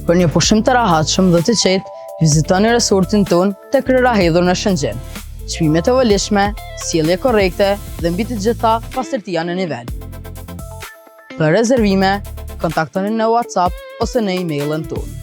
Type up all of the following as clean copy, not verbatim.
Për një pushim të rahatshëm dhe të qetë, vizitoni resortin ton tek Rëra Hedhur në Shëngjin. Çmimet e volishme, sjellje korrekte dhe mbi të gjitha pastërtia në nivel. Për rezervime, kontaktoni në WhatsApp ose në emailën tonë.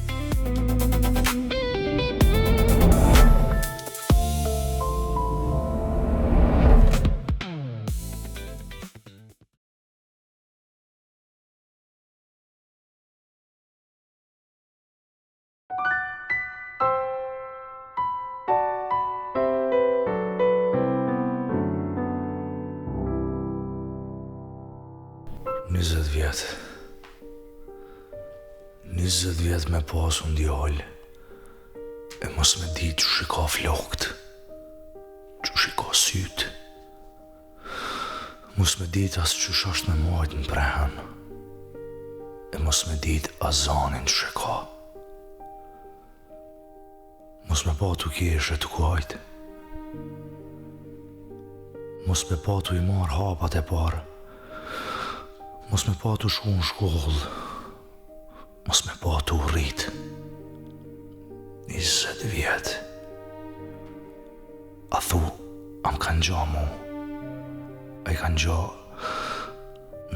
Njëzet vjet me pasu ndjallë, e mos me di që shika flokt, që shika syt, mos me dit as që shasht me majt në prehen, e mos me dit azanin që shika, mos me pa tu keshe të kajt, mos me pa tu i mar hapat e parë, mos me pa tu shku në shkollë, mos me pa të urrit. 20 vjet. A thu, am kanë gja mu. A i kanë gja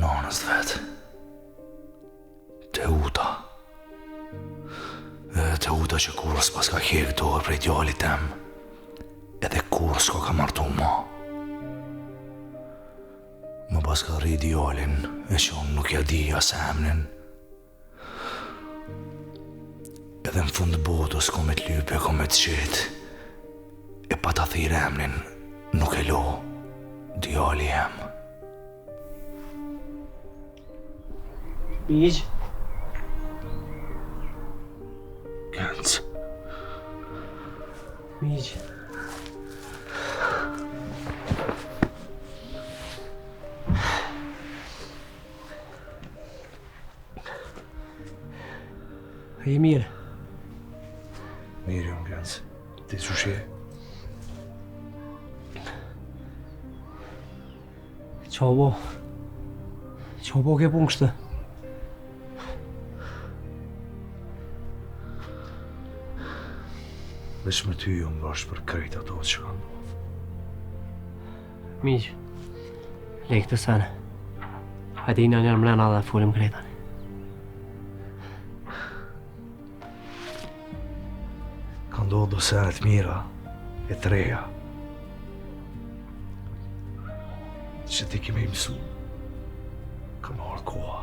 nanës vet. Teuta. Teuta që kurës pas ka hek dorë prej djallit tem, edhe kurës ka martu ma. Më pas ka rri djallin, e që unë nuk ja di as emnin. Edhe në fund botës ko me t'lype, ko me t'qet, e pa ta thirë emnin, nuk e lo, djali em. Miq? Genc. Miq? A je mirë? Mirë, Genc. Ti që shje? Qa bo? Qa bo ke punë kështë? Veç me ty ju më vash për krejt ato që kanë ndodhë. Miq, lej këtë sene. Hajde ina njërë mrena dhe fulim krejtani. Ka ndodhë do senet mira, e treja. Që ti kemi mësu, ka marrë koha.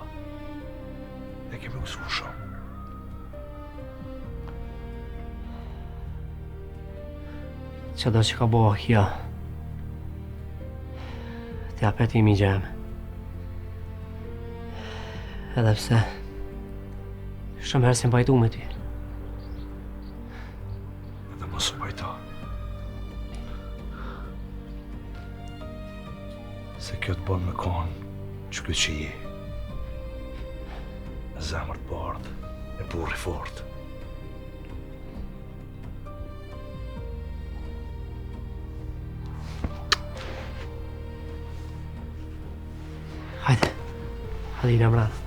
Ne kemi mësu shumë. Që do që ka bo kjo, t'ja peti mi gjemë. Edhe pse, shumë herë si mbajtu me ty. Edhe mos u bajta. Se kjo të bon me konë që këtë që je. Me zemër të bardë, e burri fort. Hajde, hajde ina mrena.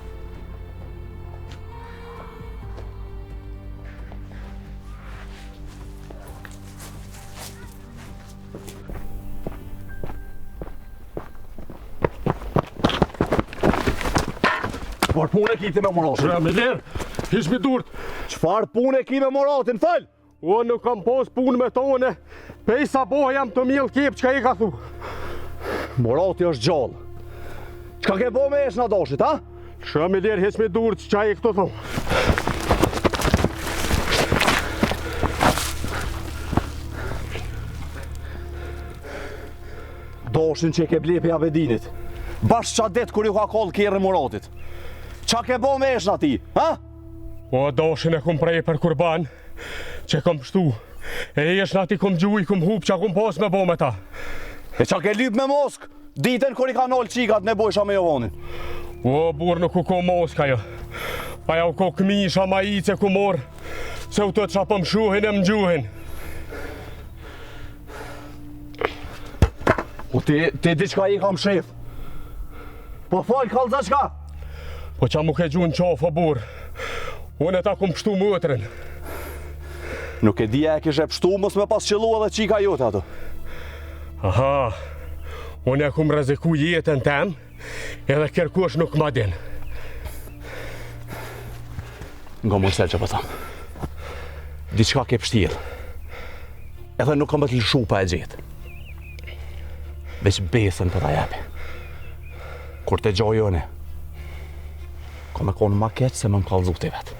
Qfar punë e kiti me moratin? Shra me lerë, hish mi durt. Qfar punë e ki me moratin, fal? O, nuk kam pos punë me tone. Pej sa boha jam të mjell kep, qka i ka thu? Morati është gjallë. Qka ke bo me esh nga dashit, ha? Shra me lerë, hish mi durt, qka i këto thu? Dashin që ke blepi Abedinit. Bashkë qa det kur ju ka kollë kjerë moratit. Qa ke bo me esh nga ti, ha? O, dashin e kum prej për kurban, që kom pështu. E esh nga ti kum gjuj, kum hup, që kum pos me bo me ta. E qa ke lyp me mosk? Ditën kur i ka nolë qikat me bojsha me Jovanin. O, bur nuk u ko moska jo. Pa ja u ko këmisha ma i që ku morë, se u të qa pëm shuhin e më gjuhin. O ti diçka i kam shef. Po fal kallza çka? Po qa mu ke gju në qafë, o bur. Unë e ta kum pështu mëtërën. Nuk e dija e kishe pështu, mos me pas qëllu edhe qika jote ato. Aha, unë e kum rreziku jetën tem, edhe kërkush nuk ma din. Nga Mojsel që po thamë. Diçka ke pështirë. Edhe nuk kam të lëshu pa e gjithë. Veç besën për ta jepi. Kur të gjojone, ka me konë ma keqë se më kallëzu të vetë.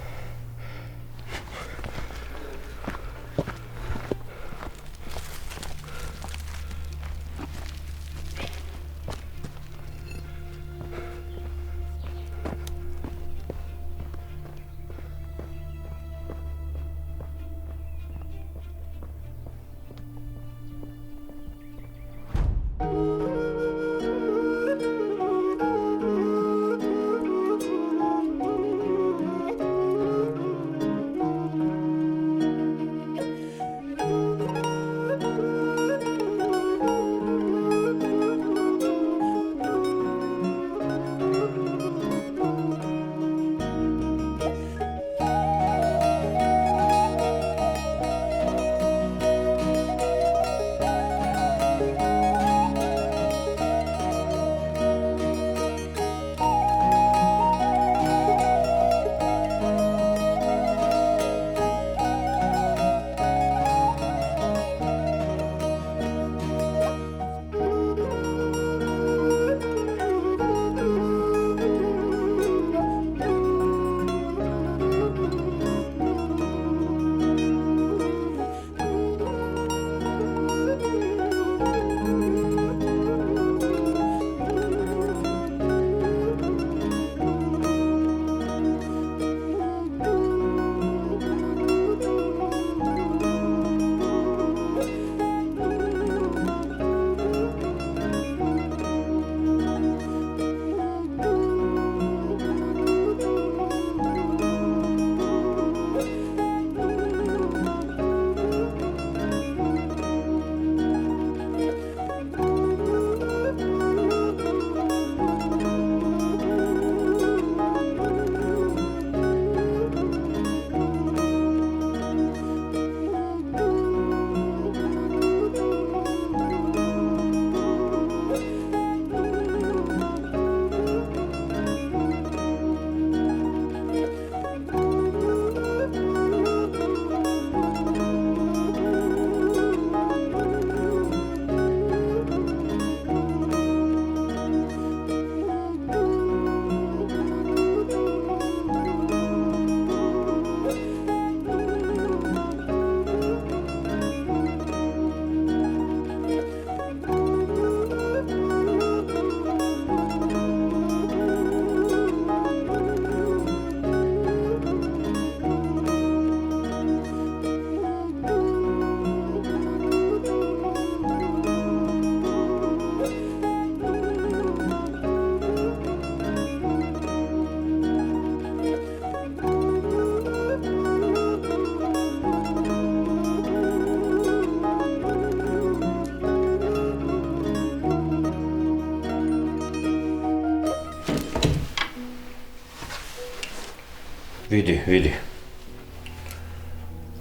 Vidi.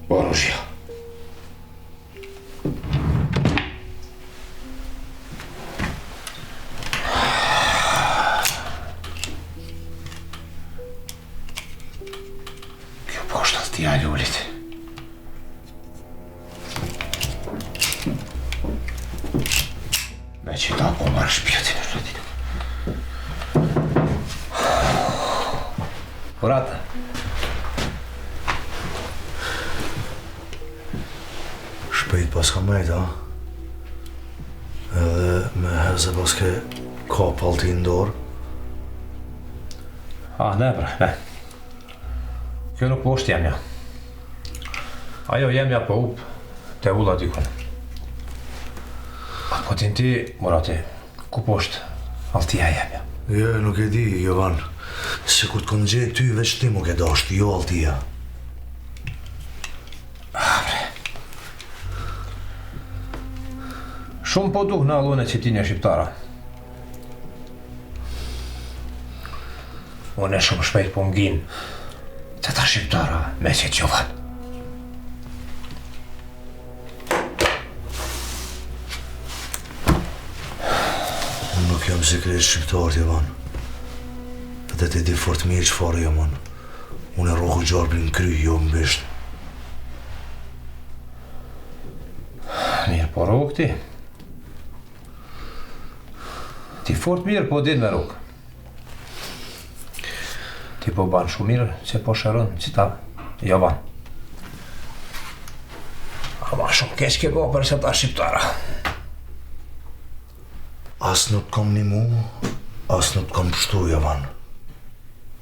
Oružja. Kjo poshta t'ja lullit. Me që ta po marrë shpjetin e rrëtit. Urata. Shpejt pas ka mejt, ha? Edhe me heze pas ke ka palti ndorë. Ne. Kjo nuk po është jemja. Ajo jemja po up te ulla dykon. Po t'in ti, Murati, ku po është altia jemja? Jo, nuk e di, Jovan. Se ku t'kon gjej ty, veç ti mu ke dasht, jo altia. Shumë po duh në allone që ti një shqiptara. Unë e shumë shpejt po m'gin. Se ta shqiptara me që Gjovan. Unë nuk jam sekret shqiptar, Jovan. Dhe ti di fort mirë çfarë jam unë. Unë e rroku gjarbin në kry, jo në bisht. Mirë, po rrok ti. Ti fort mirë, po din me rrok. Ti po ban shumë mirë që po shërën që ta Jovan. Ama shumë keq ke bo për që ta shqiptara. As nuk kom një mu, as nuk kom pështu, Jovan.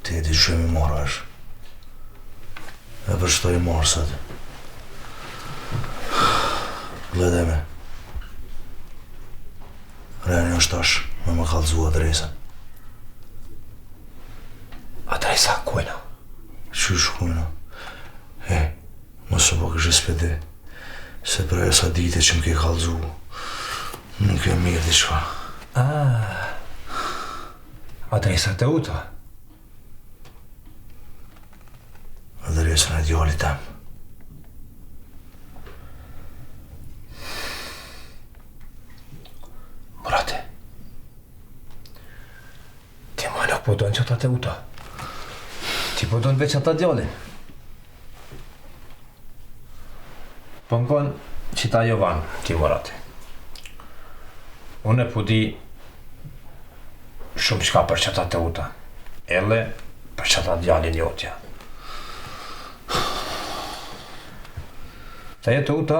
Ti e di që mi marrë është. E përshtoj marsat. Gledeme. Reni është tash me më kallëzu adresën. Adresa kujna? Qysh kujna? Mësë po kështë spedi. Se për e sa dite që më ke kallëzu, nuk e mirë diqka. Adresa të uta? Adresën e djallit tem. Murate, ti ma nuk po dojnë që ta të uta. Ti po dojnë veç ata djallin. Po ngon që ta Jovan, ti Murate. Unë e po di shumë qka për që ta të uta. Ele për që ta djallin jotja. Ta jetë uta,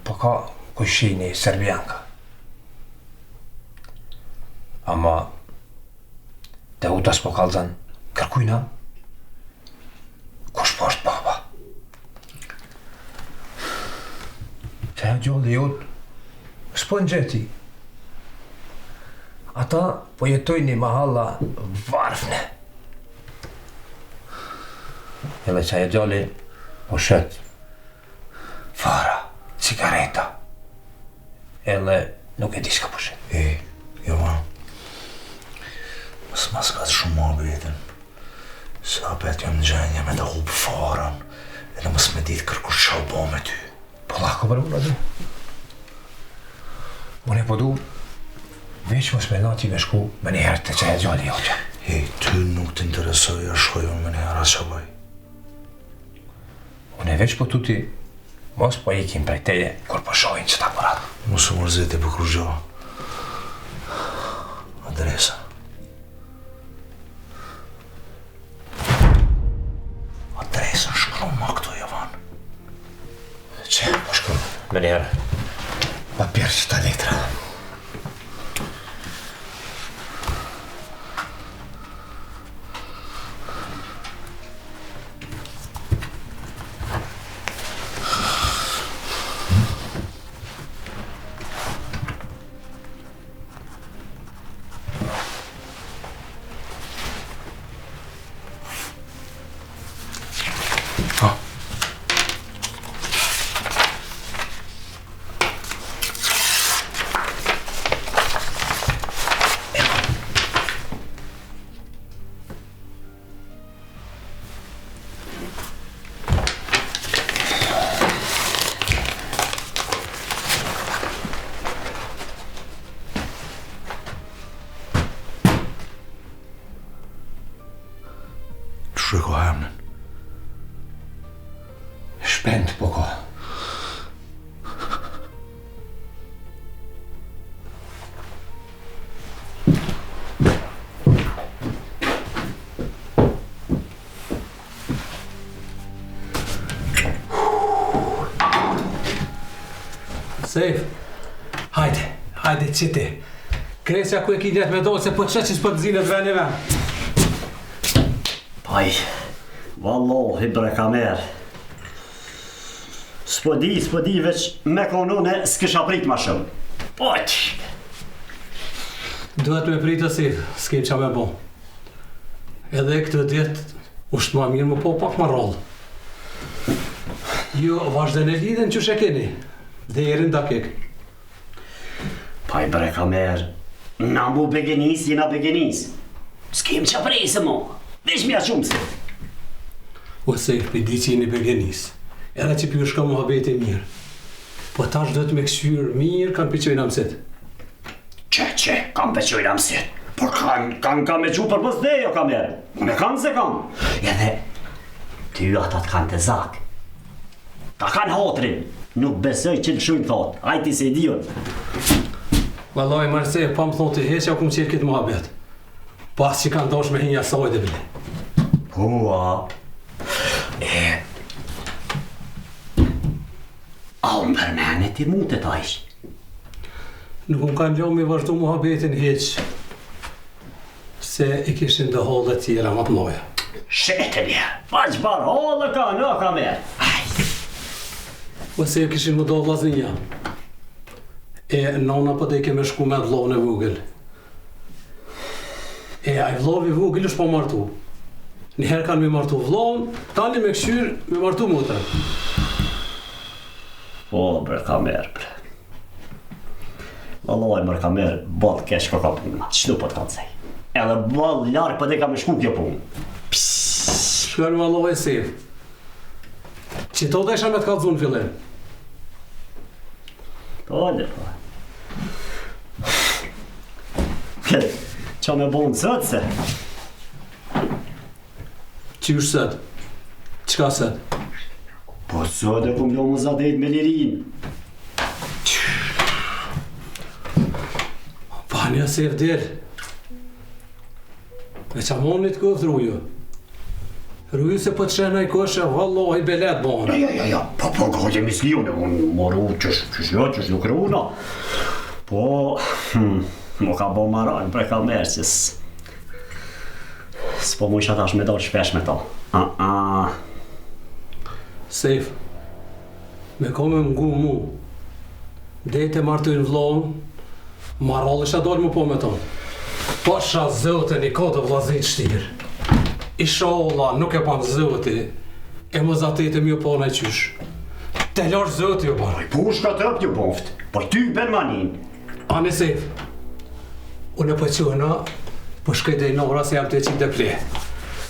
po ka kujshini serbianka. Ama, te uta s'po kalzan kërkujna, kush po është baba. Te e gjolli jot, s'po në gjeti. Ata po jetojnë një mahalla varfne. Edhe që e gjolli po shetë fara, cigareta. Edhe nuk e di s'ka po shetë. Jovan. Mësë mas ka të shumë ma betën. Se apet jam në gjenja me të hupë farën. Edhe mësë me ditë kërkur qa u bo me ty. Po lako për unë, du. Unë e po du, veç mos me nati me shku me një herë të që e gjalli joqe. Ty nuk të interesoj a shkoj unë me një herë që bëj. Unë e veç po tuti, mos po ikim prej teje kur po shojnë që ta kurat. Mos u mërzeti për kërgjo. Adresa. Adresa shkru ma këto, Jovan. Që, po shkru, me një herë. Pa pjerë që ta letra. Shko hemnin. Shpend po ka. Sejf, hajde qiti. Kresja ku e ki let me do se po qëtë që s'po të zinët veni ven. Paj, vallahi bre kamer. S'po di veç me konone s'kisha prit ma shumë. Poq! Duhet me pritë Sejf, s'kem qa me bo. Edhe këtë djetë, ushtë ma mirë më po pak ma rollë. Jo, vazhden e lidhen që shë keni, dhe erin dakik. Paj bre kamer, na mu begenis, jena begenis. S'kem qa prejse mo, veç mja shumë se. Ose i di që jeni Bergenis. Edhe që për shka muhabeti mirë. Po tash do të me kësyrë mirë kanë pëqojnë amësit. Që, kam pëqojnë amësit. Por kanë me që për pësdejo kam erë. Unë e kam se kam. Edhe, ty atat kanë të zak. Ta kanë hotrin. Nuk besoj që në shumë thot. Ajti se idiot. Vallaj, Marse, pa më thonë të heqja ku më qërë këtë muhabet. Pas që kanë dosh me hinja saj dhe bile. Hua. A unë përmene ti mund të tajsh. Nuk më kanë lo me vazhdu muhabetin heq. Se i kishin dhe hollë tjera më të noja. Shete një, pa që barë hollë ka në kamer. Ose i kishin më do vlazinja. Nona po dhe i keme shku me vlovën e vogël. A i vlovi vogël është po martu. Njëherë kanë me martu vlovën, tani me këshyrë me martu mutër. Po, bre, kamer, bre. Vallaj, bre, kamer, ballë kesh ka puna, qëtu po të kanë sej. Edhe ballë larkë po dhe ka me shku kjo punë. Shkërë vallaj sef. Që to dhe isha me të kalëzun fillim. Tole, po. Qa me bonë sëtë se? Qysh sët? Qka sët? Po sëtë e kum lo më zadet me lirin. Panja sef del. E qa mon një të këtë rruju. Rruju se po të shena i koshe, vallohi belet bonë. Ja, po gajë e mislione, unë moru qësh nuk rruna. Po, më ka bo maran për kamer që s'po mu isha tash me do shpesh me to. Sef, me kome m'ngu mu, dejte martu në vlohën, marrall isha dojnë më po me tonë. Po sha zëtën i kodë vlazin shtirë. Isha olla nuk e panë zëti, e më zatet e mjë po në qysh. Te larë zëti ju banë. Po shka të rëp një boft, po ty ben manin. Ane Sef, unë e po qëna, po shkej dhe i nora se jam të e qitë dhe ple.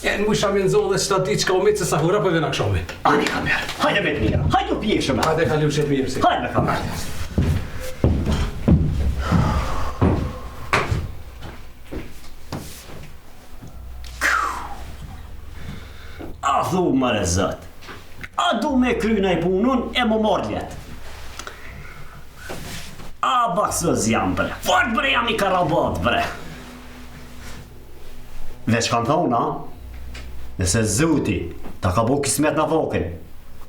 E në mu isha me nëzohë dhe që ta di që ka umitë se sa hura për vena këshomi. Ani kamer, hajde me të mira, hajde u pjekshme. Hajde kalim shetë mirë, Sef. Hajde me kamer. A thu mare zët, a du me kryna i punun e më marrë vjetë. A baksëz jam bre, fort bre jam i karabat bre. Veç kanë thona, nëse zëti ta ka bo kismet në fokin,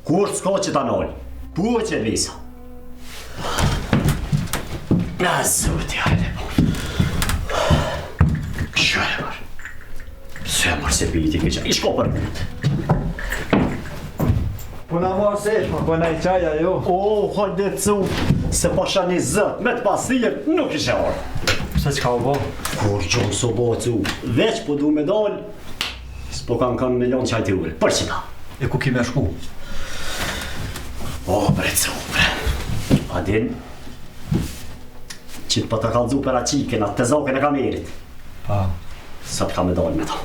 kur s'ka që ta nollë, po që visa. Në zëti, hajde po. Këshore mërë. Se mërë se piti këqa, i shko për mund. Po na marë sesh, po na i qaja jo. O, hajde cu, se pasha një zët, me të pasirë, nuk ishe orë. Se qka u bo? Kur gjonë so bo cu, veç po du me dollë, s'po kanë me lonë qaj të ure, për që ta. E ku ki me shku? O, bre cu, bre. Adin, që të po të kalzu për aqiken, atë të zoken e kamerit. Pa. Sa të ka me dollë me ta.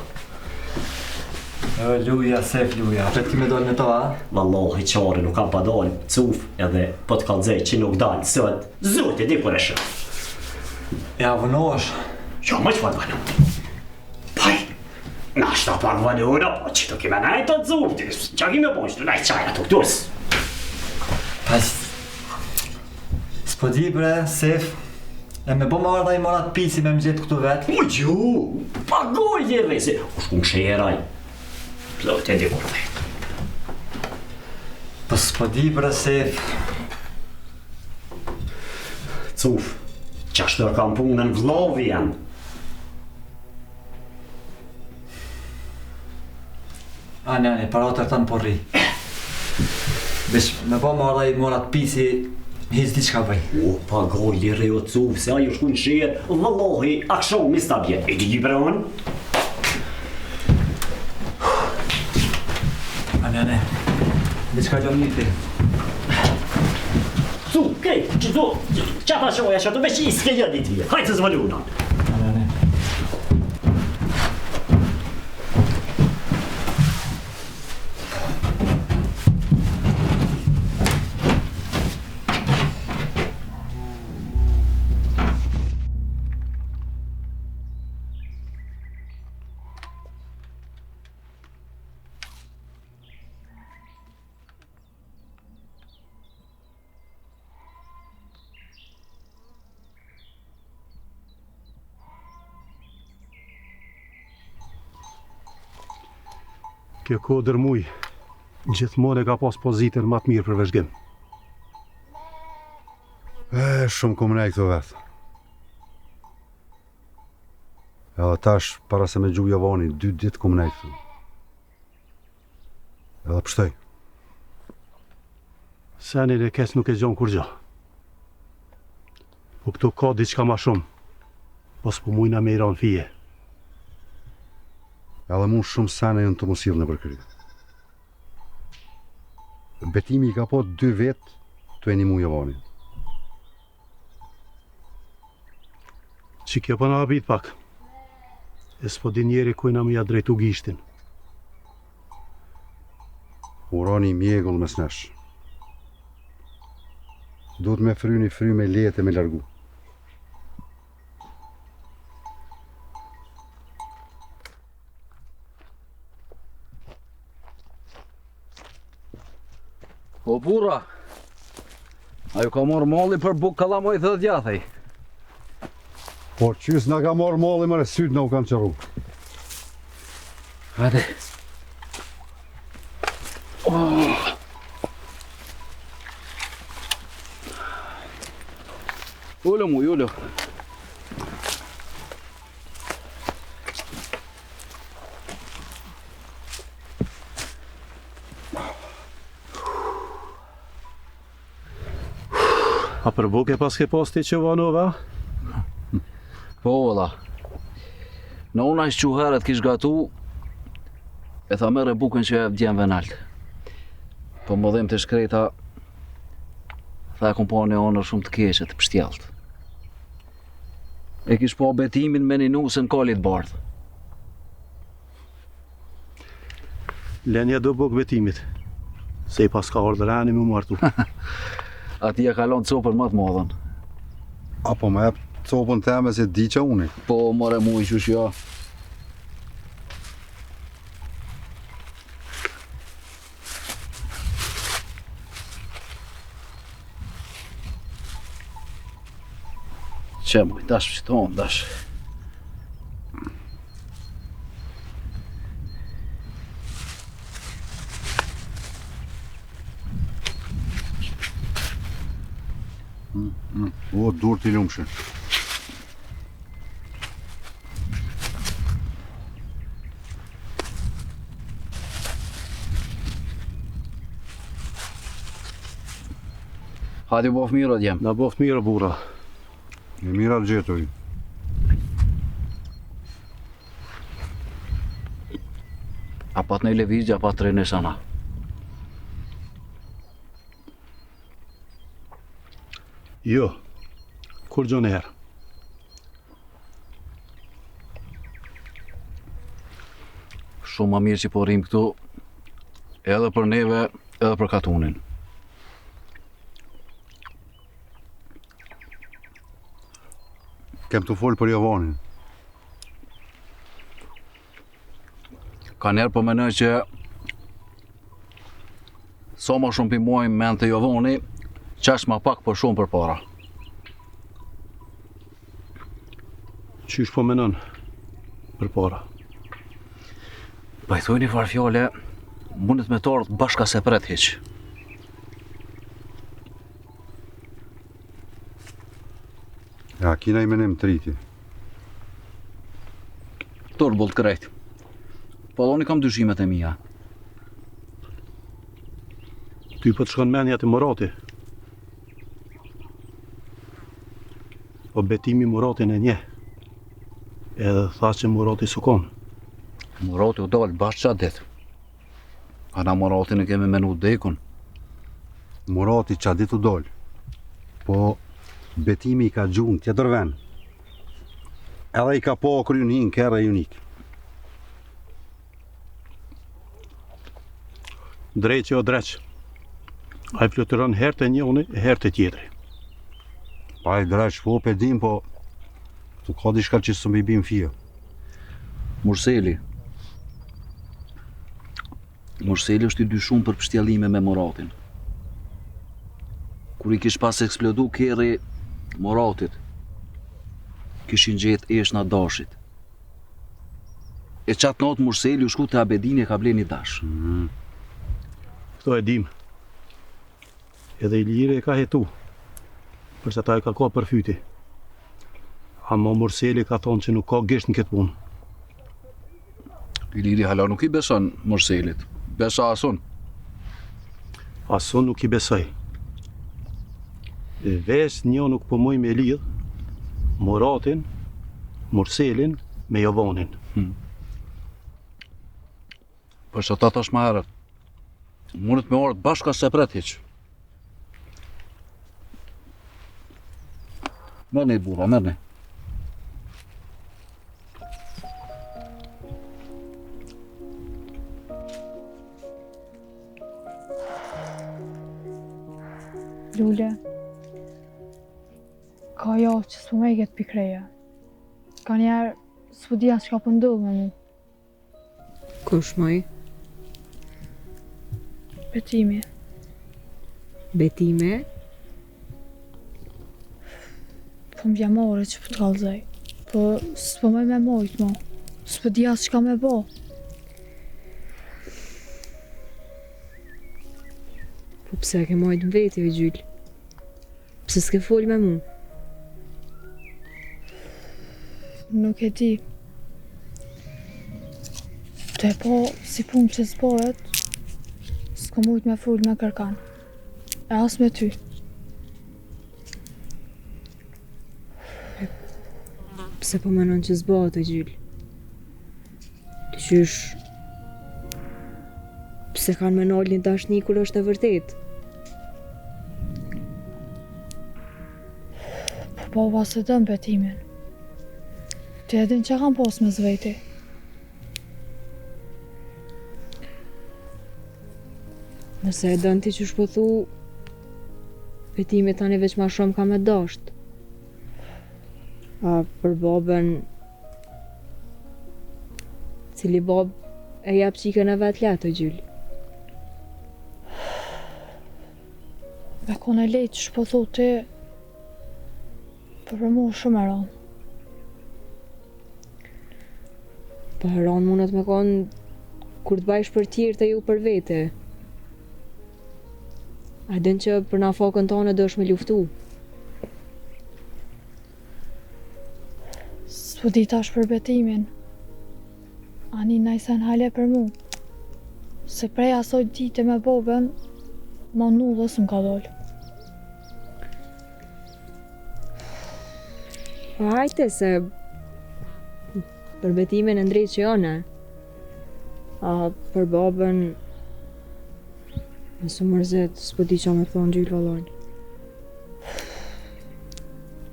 Luja, Sef, luja. Që ti me dollë me to, a? Vallohi qare nuk kam pa dollë, cuf, edhe po të kalzej që nuk dalë, sët, zote, di kur e shë. Ja, vënosh. Jo, më që fa të vënu. Paj, na shta pak vënuna, po që të kime najtë të zufti, që kime po që të najtë qajna të këtus. Paj, s'po di bre, Sef, e me bo më ardha i morat pisi me më gjithë këtu vetë. U gju, pagoj dhe resi, u shku në shëraj. Plot e di kur dhe. Po s'po di bre, Sef. Cuf, që ashtë kam punën vlovi janë. Ani, paratër tanë po rri. Vesh, me bo më ardha i morat pisi, hiz di qka bëj. O, pagoj dhe re o cuf, se ajo shku në shërë, vëllohi, akshon mi stabje. E di bre unë? Ani, di qka gjom një ti. Cu, kej, që tu, qa ta shoja që tu veç i s'ke jëdi ti, hajtë të zvëlluna. Ani. Kjo kodër muj, gjithmonë e ka pas pozitën më të mirë për vëzhgim. Shumë kom nej këto vetë. Edhe tash, para se me gju Javani, 2 ditë kom nej këtu. Edhe pështoj. Senin e kes nuk e gjon kur gjë. Po këtu ka diçka ma shumë, pos po mujna me i ranë fije. Edhe mu shumë sene jënë të mosilë në përkëri. Betimi i ka po 2 vetë të e një mu Javani. Që kjo për në abit pak, e s'po di njeri kujna me ja drejtu gishtin. Urani mjegull mes nesh. Duhet me fry një fry me letë e me largu. O burra, a ju ka morë molli për buk kalamoj dhe djathej? Por qys nga ka morë molli mëre sytë nga u kanë qëru. Hajde. Ullu mu, ullu. A për buke pas ke posti që vanova? Po, valla. Në una që herët kish gatu, e tha mere bukën që e vdjen venalt. Po më dhem të shkreta, tha kompani onër shumë të keqe, të pështjalt. E kish po betimin me një nusën kalit bardhë. Lenja do buk betimit, se i pas ka ordërani mu martu. Ati e kalon copën më të modhen. Apo me jep copën teme se di që uni. Po, more mu i qush ja. Që muj, dash pështon, dash. O, dur t'i lumshën. Hadi bof mirë djem. Na bof mirë burra. E mira gjetoj. A pat në i levizja, a pat të rejnë sana. Jo, kur gjo njerë. Shumë më mirë që po rrim këtu, edhe për neve, edhe për katunin. Kem të folë për Javanin. Ka njerë po menoj që sa ma shumë pimojmë men të Javani, qash ma pak për shumë për para. Qysh po menon për para? Pa i thuj një farë fjole, mundet me të ardhë bashka se pret hiq. Ja, kina i menim të riti. Torë bolt krejt. Po doni kam dyshimet e mija. Ty po të shkon menja të Murati. Po betimi Muratin e nje. Edhe tha që Murati sukon. Murati u dalë bashkë qatë ditë. A na Muratin e kemi menu dekun. Murati qatë ditë u dalë. Po betimi i ka gjunë tjetër ven. Edhe i ka po kryn hinë kërë e unik. Drejq o dreq. A i flutëron herë të njoni e herë të tjetëri. Pa i dreq, po pedim, po tu ka dishka që së mbi bim fije. Murseli është i dyshuar për pështjellime me Muratin. Kur i kish pas eksplodu kerri Muratit, kishin gjetë eshna dashit. E qatë natë Murseli u shku të Abedini e ka ble një dash. Këto e dim. Edhe Iliri e ka hetu, përse ta e ka përfyti. Ama Murseli ka thonë që nuk ka gisht në këtë punë. Iliri hala nuk i beson Murselit. Besa Asun. Asun nuk i besoj. Vesh një nuk po muj me lidh Muratin, Murselin me Jovanin. Për që ta tash ma herët, mundet me orët bashka se pret hiq. Mërni, bura, mërni. Lule, ka jo që s'po me i këtë pikreja. Ka njerë s'po dhja që ka pëndohë me mu. Kush moj? Betimi. Betime? Po m'vja more që po t'kallëzaj. Po s'po me mojt mo. S'po dhja që ka me bo. Po pse ke mojt në veti, o gjyll? Pse s'ke fol me mu? Nuk e di. Të e po si punë që s'pohet, s'ko mujt me fol me kërkan. E as me ty. Pse po menon që s'bohet, o gjyll? Të qysh... Pse kanë me nalë një dashni kur është e vërtet? Po pas të dëm betimin. Të edhin që kam pos me zveti. Nëse e dënë ti që shpëthu, betimi tani veç ma shumë ka me dasht. A për babën, cili bab e jap qikën e vetë letë, o gjyll. Me kone lejtë që shpëthu ti, për mu shumë e ranë. Po ranë mundet me konë kur të bajsh për tjerë të ju për vete. A din që për na fakën tonë do është me luftu. S'po di tash për betimin. Ani najsen hale për mu. Se prej asoj dite me bobën, ma nullës më ka dollë. Po hajte se për betimin e ndrejtë që jone. A për babën nësë mërzet, s'po di që me thonë gjyllë vallon.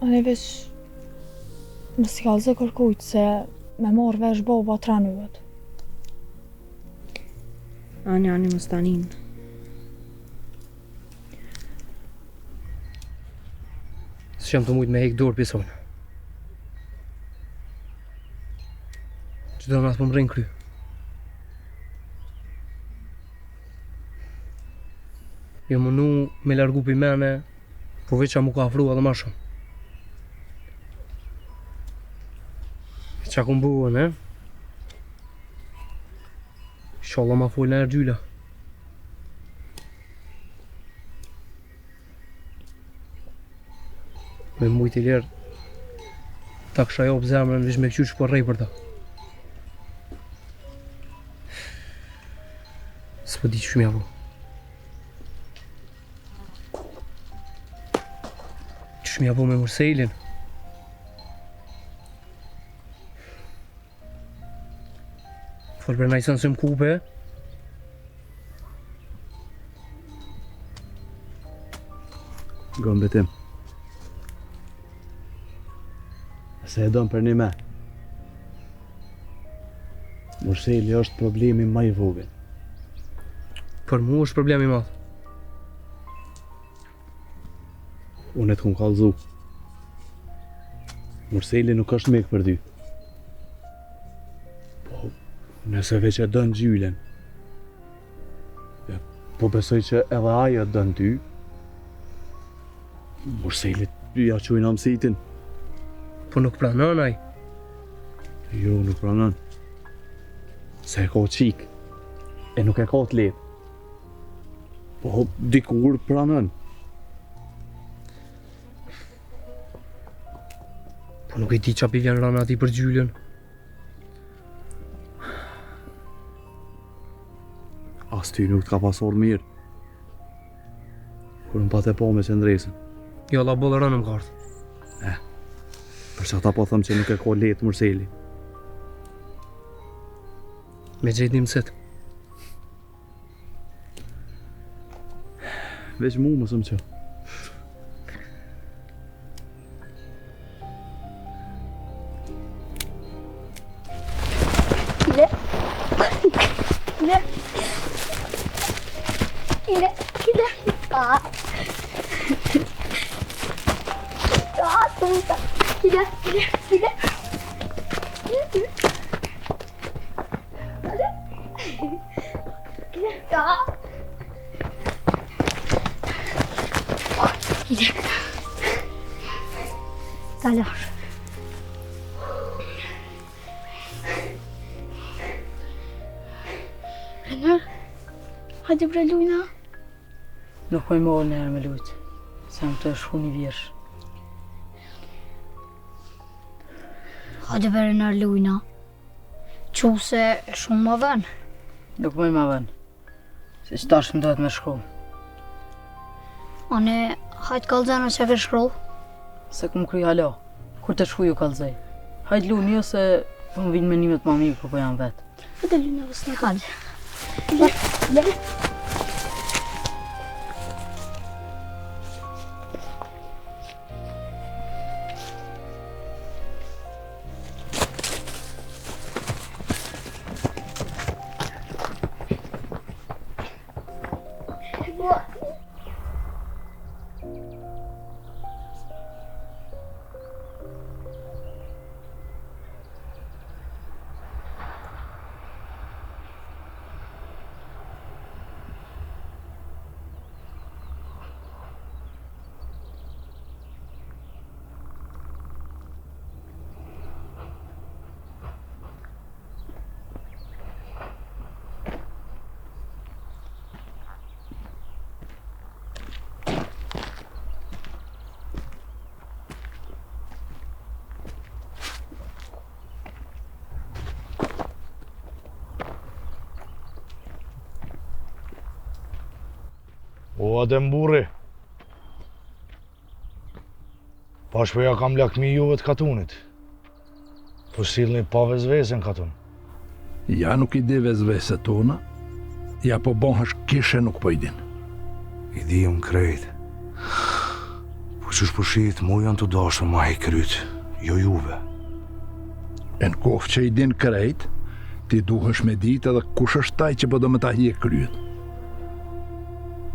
Ane veç më si kalëzë kërkujtë se me marrë vesh baba të ranuvet. Ani më stanin. S'jam të mujtë me hek dorë pisonë. Që do nësë më mërën kry. Jo më nu me largu për mene, po veç që mu ka afrua dhe ma shumë. Qa ku më buën, Inshallah ma folë në ergjyla. Me mujt i lirë, ta kësha jopë zemrën vish me këqyr që po rej për ta. S'po di që shumë javu. Që shumë javu me Murselin. Folë për najsën së më kupe. Gëmë betim. Se e donë për një me. Murseli është problemi ma i vogël. Për mu është problemi madh. Unë e të kumë kallëzu. Murseli nuk është mekë për dy. Po, nëse veç e dënë gjylen, po besoj që edhe ajo dënë ty, Murselit ja qujnë amësitin. Po nuk pranon aj. Jo, nuk pranon. Se e ka qik, e nuk e ka të letë. Po, dikur pranën. Po nuk e di qa pi vjen rana ati për gjyllën. As ty nuk t'ka pasor mirë. Kur më pate po me qëndresën. Jo, la bollë rënë më kartë. Përsa ta po thëmë që nuk e ka letë Murseli. Me gjejt një mësit. Veç mu më sëmë që. Salash. Renar, hajde bre lujna. Nuk po i morë njerë me lujtë, se më të shku një vjersh. Hajde bre Renar lujna. Qu se shumë më ven. Nuk po i ma ven, se që tash më dohet me shkru. Ane, hajde kalzena që ke shkru. Se ku më kry halo, kur të shku ju kalzej. Hajde lu një se po më vinë menimet ma mirë kur po jam vetë. Hajde lujna vës një hajde. Le. O, Adem burri. Pashpoja kam lakmi juve të katunit. Po silni pa vezvesen katun. Ja nuk i di vezvese tona, ja po bonhash kishe nuk po i din. I di unë krejt. Po që shpëshit mu janë të dashën ma i kryt, jo juve. E në kofë që i din krejt, ti duhesh me ditë edhe kush është taj që po do me ta hje kryet.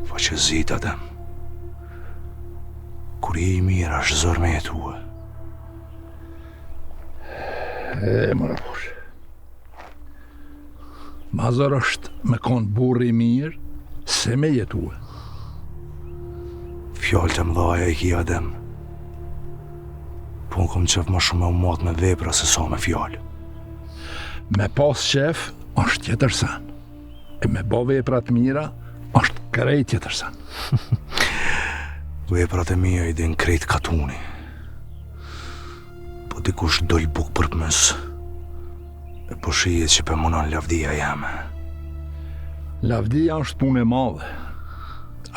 Po që zit, Adem. Kur je i mirë, është zërë me jetue. Më raposh. Ma zërë është me konë burri mirë, se me jetue. Fjallë të mdhaja i ki, Adem. Po në kom qef ma shumë e umat me vepra se sa me fjallë. Me pas qef, është tjetër sen. E me bo veprat mira, është krejt tjetër sen. Veprat e mija i din krejt katuni. Po dikush dojl buk për pëmës. E po shijet që për munon lavdia jame. Lavdia është punë e madhe.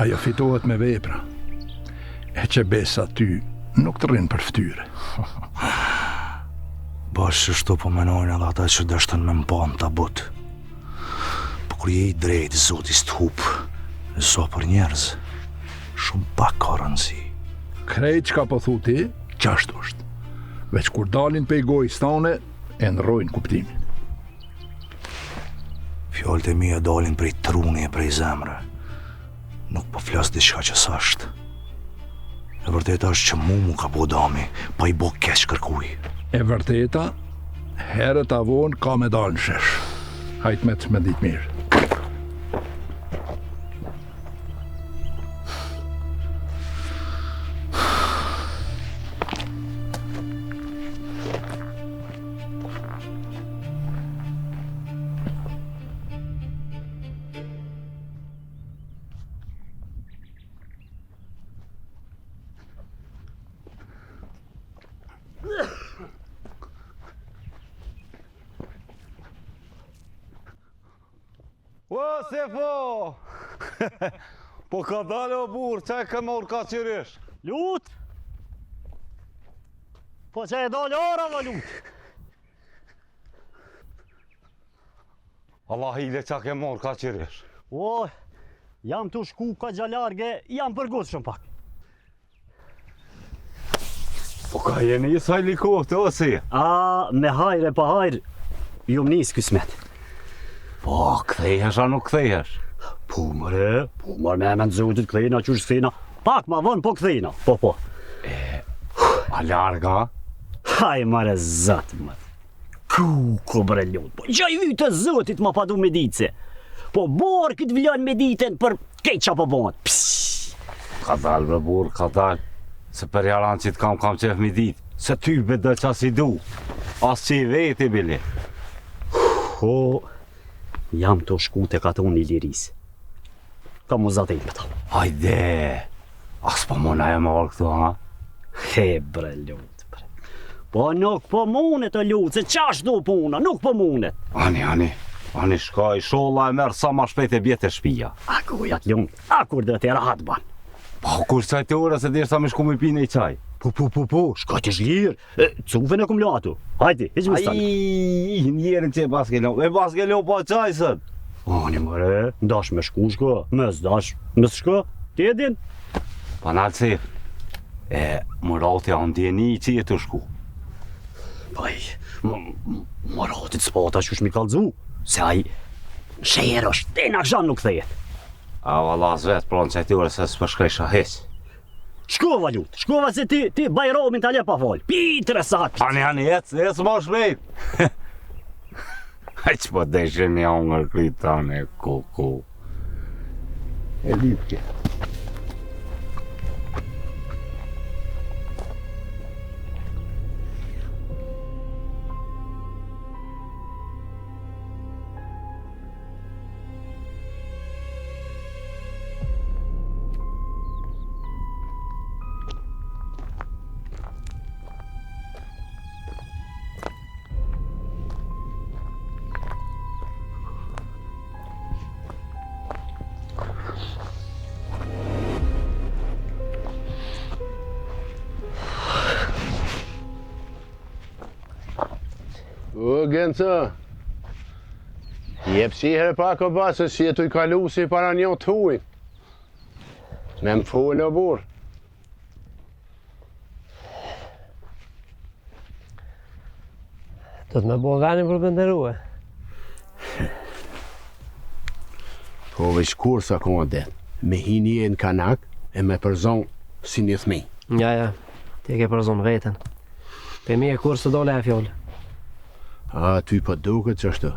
Ajo fitohet me vepra. E që besa ty nuk të rinë për ftyre. Bashkë që shto po menojnë edhe ata që dashtën me mpa në tabut. Po kur je i drejt, zotis të hup, e so për njerëz, shumë pak ka rëndësi. Krejt që ka po thu ti, qashtu është. Veç kur dalin pe i gojës tane, e nërojnë kuptimin. Fjallët e mija dalin prej truni e prej zemre. Nuk po flas diçka që s'ashtë. E vërteta është që mu ka bo dami, pa i bo keq kërkuj. E vërteta, herët avon ka me dalë në shesh. Hajt me të me ditë mirë. O, se po! Po ka dalë o burë, që e ka morë ka qërish? Lut! Po që e dalë ora, vë lut! Allah hile që ke morë ka qërish? O, jam të shku ka gjalarge, jam përgut shumë pak. Po ka jeni i saj likohtë, o si? A, me hajre pa hajrë, ju më nisë kësmet. Po, kthehesh a nuk kthehesh? Po, mëre, me e zotit kthejna, qështë kthejna. Pak ma vën, po kthejna, po. A larga? Haj, mëre, zatë, mëre. Ku bre ljot, po gjaj vytë zotit ma pa du me ditë se. Po, borë këtë vlon me ditën për kejt qa po bon. Ka dalë, bre burë, ka dalë. Se për jaran që t'kam qef me ditë. Se ty bedë qa si du. As që i veti, bili. Po, jam të shku të katon një liris. Ka mu zatejt me ta. Hajde, as po mona e marrë këtu, ha? He, bre, ljot, bre. Po nuk po munet o ljot, se qash do puna, nuk po munet. Ani shkaj, sholla e merë sa ma shpejt e bjetë e shpia. A kujat ljot, a kur dhe të rahat ban. Po, kur qaj të ore se dirë sa me shku me pine i qaj. Po, shka të zhlirë, cuve në kum latu. Hajde, heq me stanë. Ai, njerën që e baskelo, po qaj sët. Ani mëre, ndash me shku shko, me s'dash, me s'shko, ti e din? Pa nalë cip, Murati a ndjeni i që jetë shku. Paj, Muratit s'pata që shmi kalzu, se aj shërë është, te në këshan nuk thejet. A valas vetë pronë që e tyre se s'përshkresha heq. Shkova lut, shkova se ti bajromin t'ale pa falë, pitre sa pitre. Ani, ec ma shpejt. Haq po deshe një ongër kritane, kuku. E lipke. O, Genca, jep si herë pak o basë si e tu i kalu si para një të huj. Me më full o burë. Do të me bo venin për bënderue. Po veç kur sa koma det, me hi një në kanak e me përzon si një thmi. Ja, ti e ke përzon vetën. Pe mi e kur së dole e fjollë. A, ty po duket që është,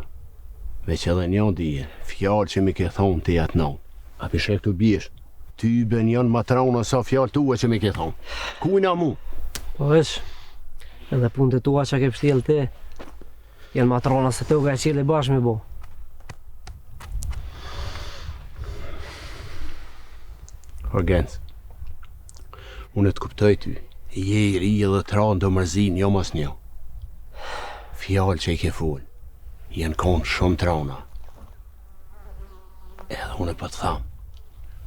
veç edhe njën dije, fjallë që mi ke thonë të jatë non. A pishe këtu bjesh, ty bë njën matrona sa fjallë tua që mi ke thonë. Kujna mu? Po veç, edhe punë të tua që ke pështjel ti, jenë matrona se tuga e qili bashkë mi bo. Orgens, unë të kuptoj ty, je i ri edhe të ranë do mërzin, jo mas një. Fjallë që i ke full, jenë konë shumë të rana. Edhe unë për të thamë,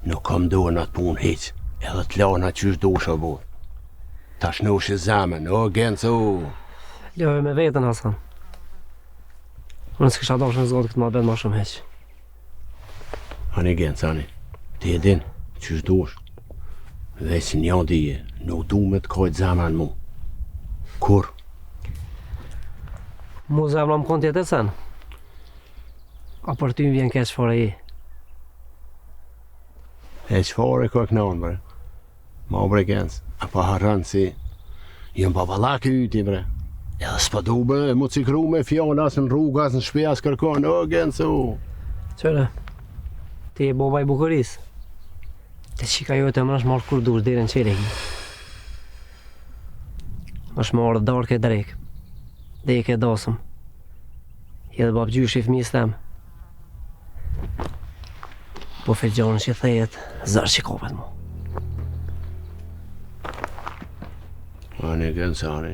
nuk kom duhe në të punë heqë, edhe të lana qysh do shë burë. Ta shnush i zemen, o Genco! Ljohe me vetën, Hasan. Unë s'kisha dosh në zgotë këtë ma bedë ma shumë heqë. Ani Genco, ani, ti e din, qysh dush. Veç një dije, nuk du me të kojtë zemen mu. Kur? Mu zemra më konë tjetë e sen. A për ty më vjen keq fare i. E qëfare kërë kënanë, bre. Ma bre Genc, a pa harranë si jënë babalak i yti, bre. Edhe s'pa du, bre, mu cikru me fjallë asë në rrugë, asë në shpi, asë kërkonë, o Genc, o. Qëre, ti e boba i bukuris. Te qika jo të më është marrë kur dush dire në qelegi. është marrë darë ke drejkë. Dhe i ke dosëm. Jedhe bab gjysh i fëmijës tem. Po felgjonë që thejet, zërë që kopet mu. Ani, Gensani.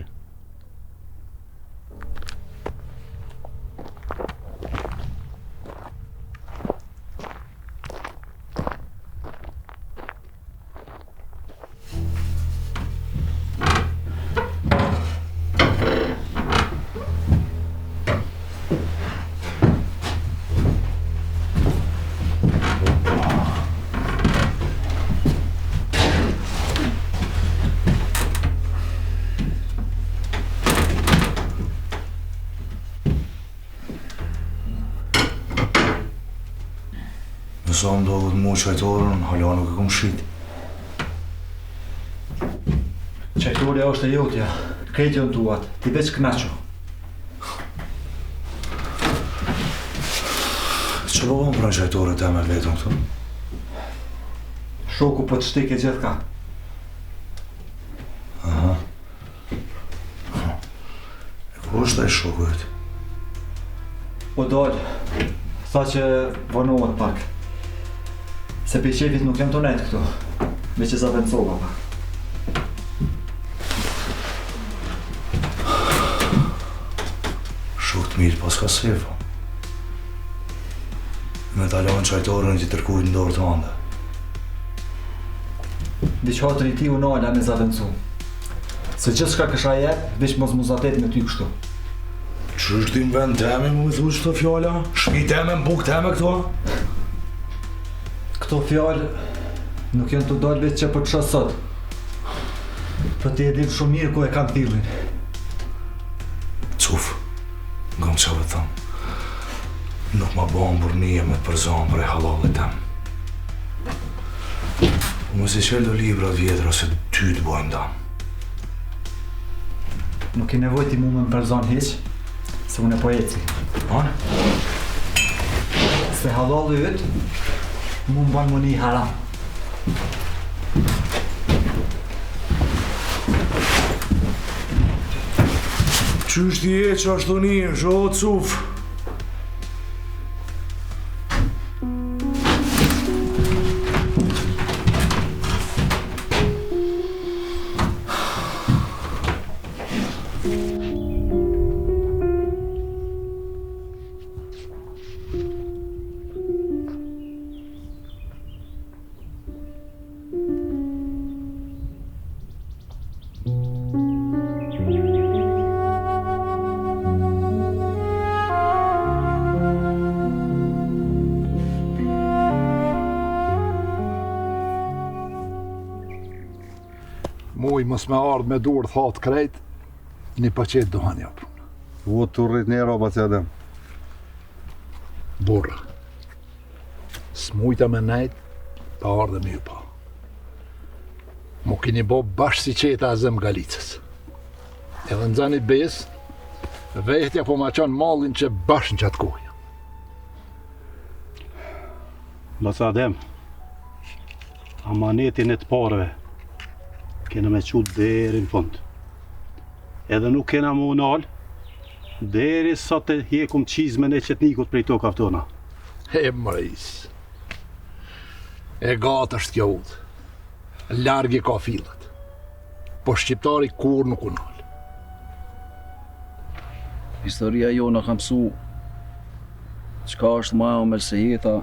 sa më dohet mu qajtorën, hala nuk e kom shit. Qajtorja është e jotja, krejtë janë tuat, ti veç knaqo. Që po bëm pra qajtorët e me vetën këtu? Shoku po të shtike gjithë ka. Aha. E ku është ai shoku jëtë? O dollë, tha që vonohet pak. Se për qefit nuk jam të nejtë këtu, me që zavendësova pak. Shok të mirë pas ka sefa. Me talon qajtorën që tërkujt në dorë të ande. Diqhatër i ti u nala me zavendësu. Se gjithë shka kësha jep, veç mos muzatet me ty kështu. Që është ti në vend teme mu me thu qëto fjalla? Shpi teme, në buk teme këto? Këto fjallë nuk janë të dalë veç që për të sot. Për ti e ditë shumë mirë ku e kam thillin. Cuf, nga më që vetëm. Nuk ma bëhem burnije me të përzon për e halalit tem. Më si qelë do libra vjetra se ty të bojnë dam. Nuk i nevoj ti mu me më përzon hiq, se unë e po eci. Anë? Se halalu jëtë, mu më banë më një haram. Qysh ti e që ashtu një, zhohë cuf? Muj mos me ardhë me dur thatë krejt, një paqet dohan japë. U të rrit një roba që adem. Burra, s'mujta me nejt, pa ardhë me ju pa. Mu kini bo bashkë si qeta a zëm Galicës. Edhe në zani bes, vetja po ma qanë mallin që bashkë në qatë kohja. Mos adem, amanetin e të parve, kena me qut deri në fund. Edhe nuk kena më unal, deri sa të hjekum qizmen e qetnikut prej toka tona. E mëris. E gatë është kjo udhë. Largi ka fillet. Po shqiptari kur nuk unal. Historia jo në kam mësu çka është ma e omër se jeta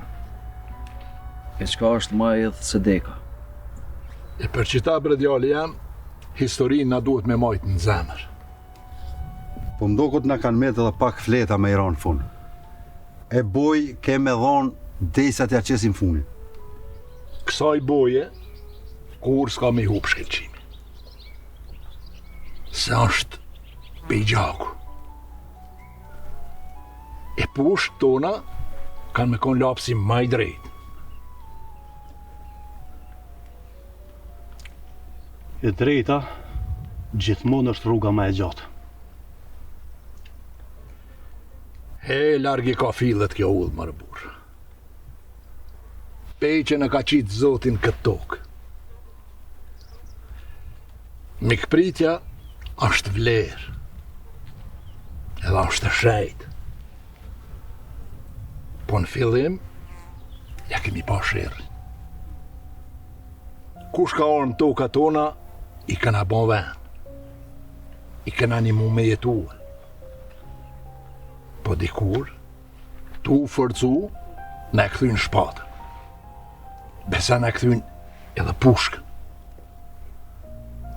e çka është ma e edhë se deka. E për qita bre djali jam, historinë na duhet me majtë në zemër. Po mdokut na kanë metë edhe pak fleta me Iran fun. E boj ke me dhonë desa t'ja qesim funin. Kësaj boje, kur s'ka me hup shkelqimi. Se është pejgjaku. E pusht tona kanë me kon lapsi maj drejt. E drejta, gjithmonë është rruga ma e gjatë. He, largi ka fillet kjo udhë, mërë burë. Peqen e ka qitë zotin këtë tokë. Mikpritja është vlerë, edhe është e shejtë. Po në fillim, ja kemi pa shirë. Kush ka orë në toka tona, i këna bon ven. I këna një mu me jetuën. Po dikur, tu forcu, në e këthyn shpatën. Besa në e këthyn edhe pushkën.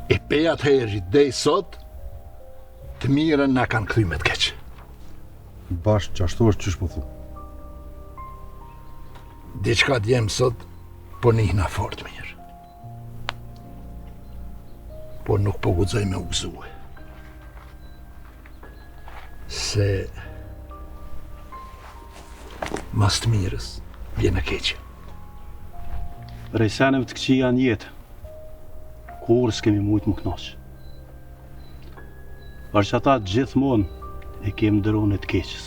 E pejat hergjit dhe i sot, të mirën në kanë këthy me të keqë. Bashkë që ashtu është qysh po thu. Diçka t'jem sot, po njihna fort mirë. Po nuk po guxoj me u gëzue. Se mas të mirës vjen e keqe. Prej seneve të këqija në jetë, kur s'kemi mujtë më knaqë. Për që ata gjithmonë e kemë dëronë të keqës.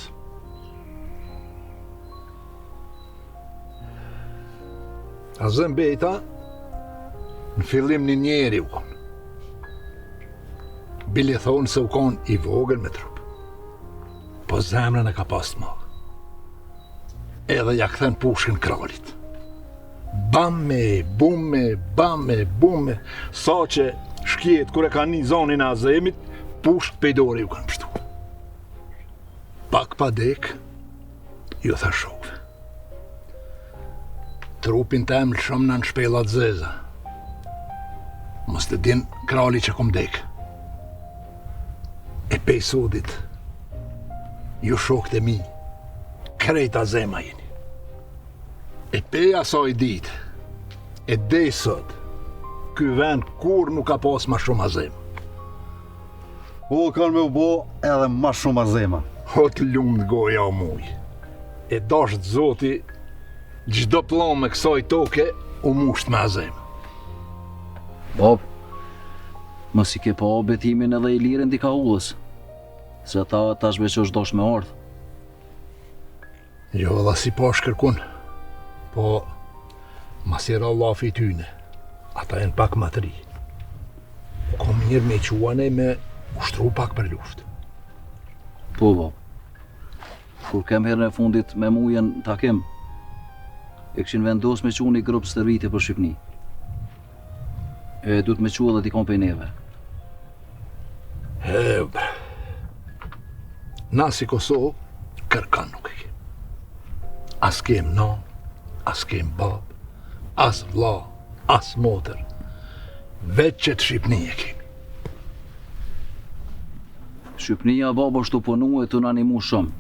Azem Bejta, në fillim një njeri u konë. Bile thonë se u konë i vogël me trup. Po zemrën e ka pas të madhë. Edhe ja këthen pushkën kralit. Bamme, bumme, sa që shkjet kër e ka një zonin e Azemit, pushk pejdori u kanë pështu. Pak pa dek, ju tha shokve. Trupin tem lëshëm në shpelat zeza. Mos të din krali që kom dek. E pej sodit, ju shokët e mi, krejta zema jeni. E pej asaj dit, e dej sot, ky vend kur nuk ka pas ma shumë azema. Po kanë me u bo edhe ma shumë azema. O të lumë goja o muj. E dasht zoti, gjdo plan me kësaj toke, u musht me azema. Bob, mos i ke pa betimin edhe i lirin di ka ullës, se ta shbe që është dosh me ardhë. Jo, edhe si pa shkërkun, po masira lafi tyne, ata e në pak më të ri. Ko mirë me quane me ushtru pak për luft. Po, Bob, kur kem herën e fundit me mujen takim, e këshin vendos me quni grup stërvite për Shqipni. E du të me qua dhe t'i kom pej neve. Na si Kosovë, kërkan nuk e kem. As kem non, as kem bab, as vlla, as motër. Veç që të Shqipni e kemi. Shqipnia baba është të punu e të në animu shumë,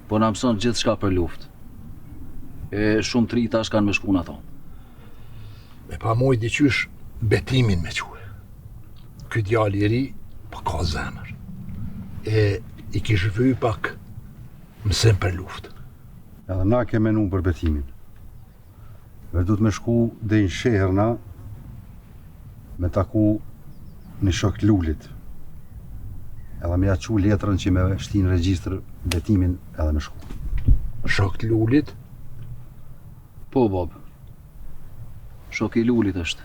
po në mësën gjithë shka për luft. E shumë të rita shkan me shkuna thonë. Me pa moj diqysh betimin me quhe. Ky djali i ri, pa ka zemër. E i kish vy pak mësim për luft. Edhe na ke menu për betimin. Dhe du të me shku dhe në sheherna me taku një shok Lulit. Edhe me ja qu letrën që me shti në regjistër betimin edhe me shku. Shok Lulit? Po, Bob. Shok i Lulit është.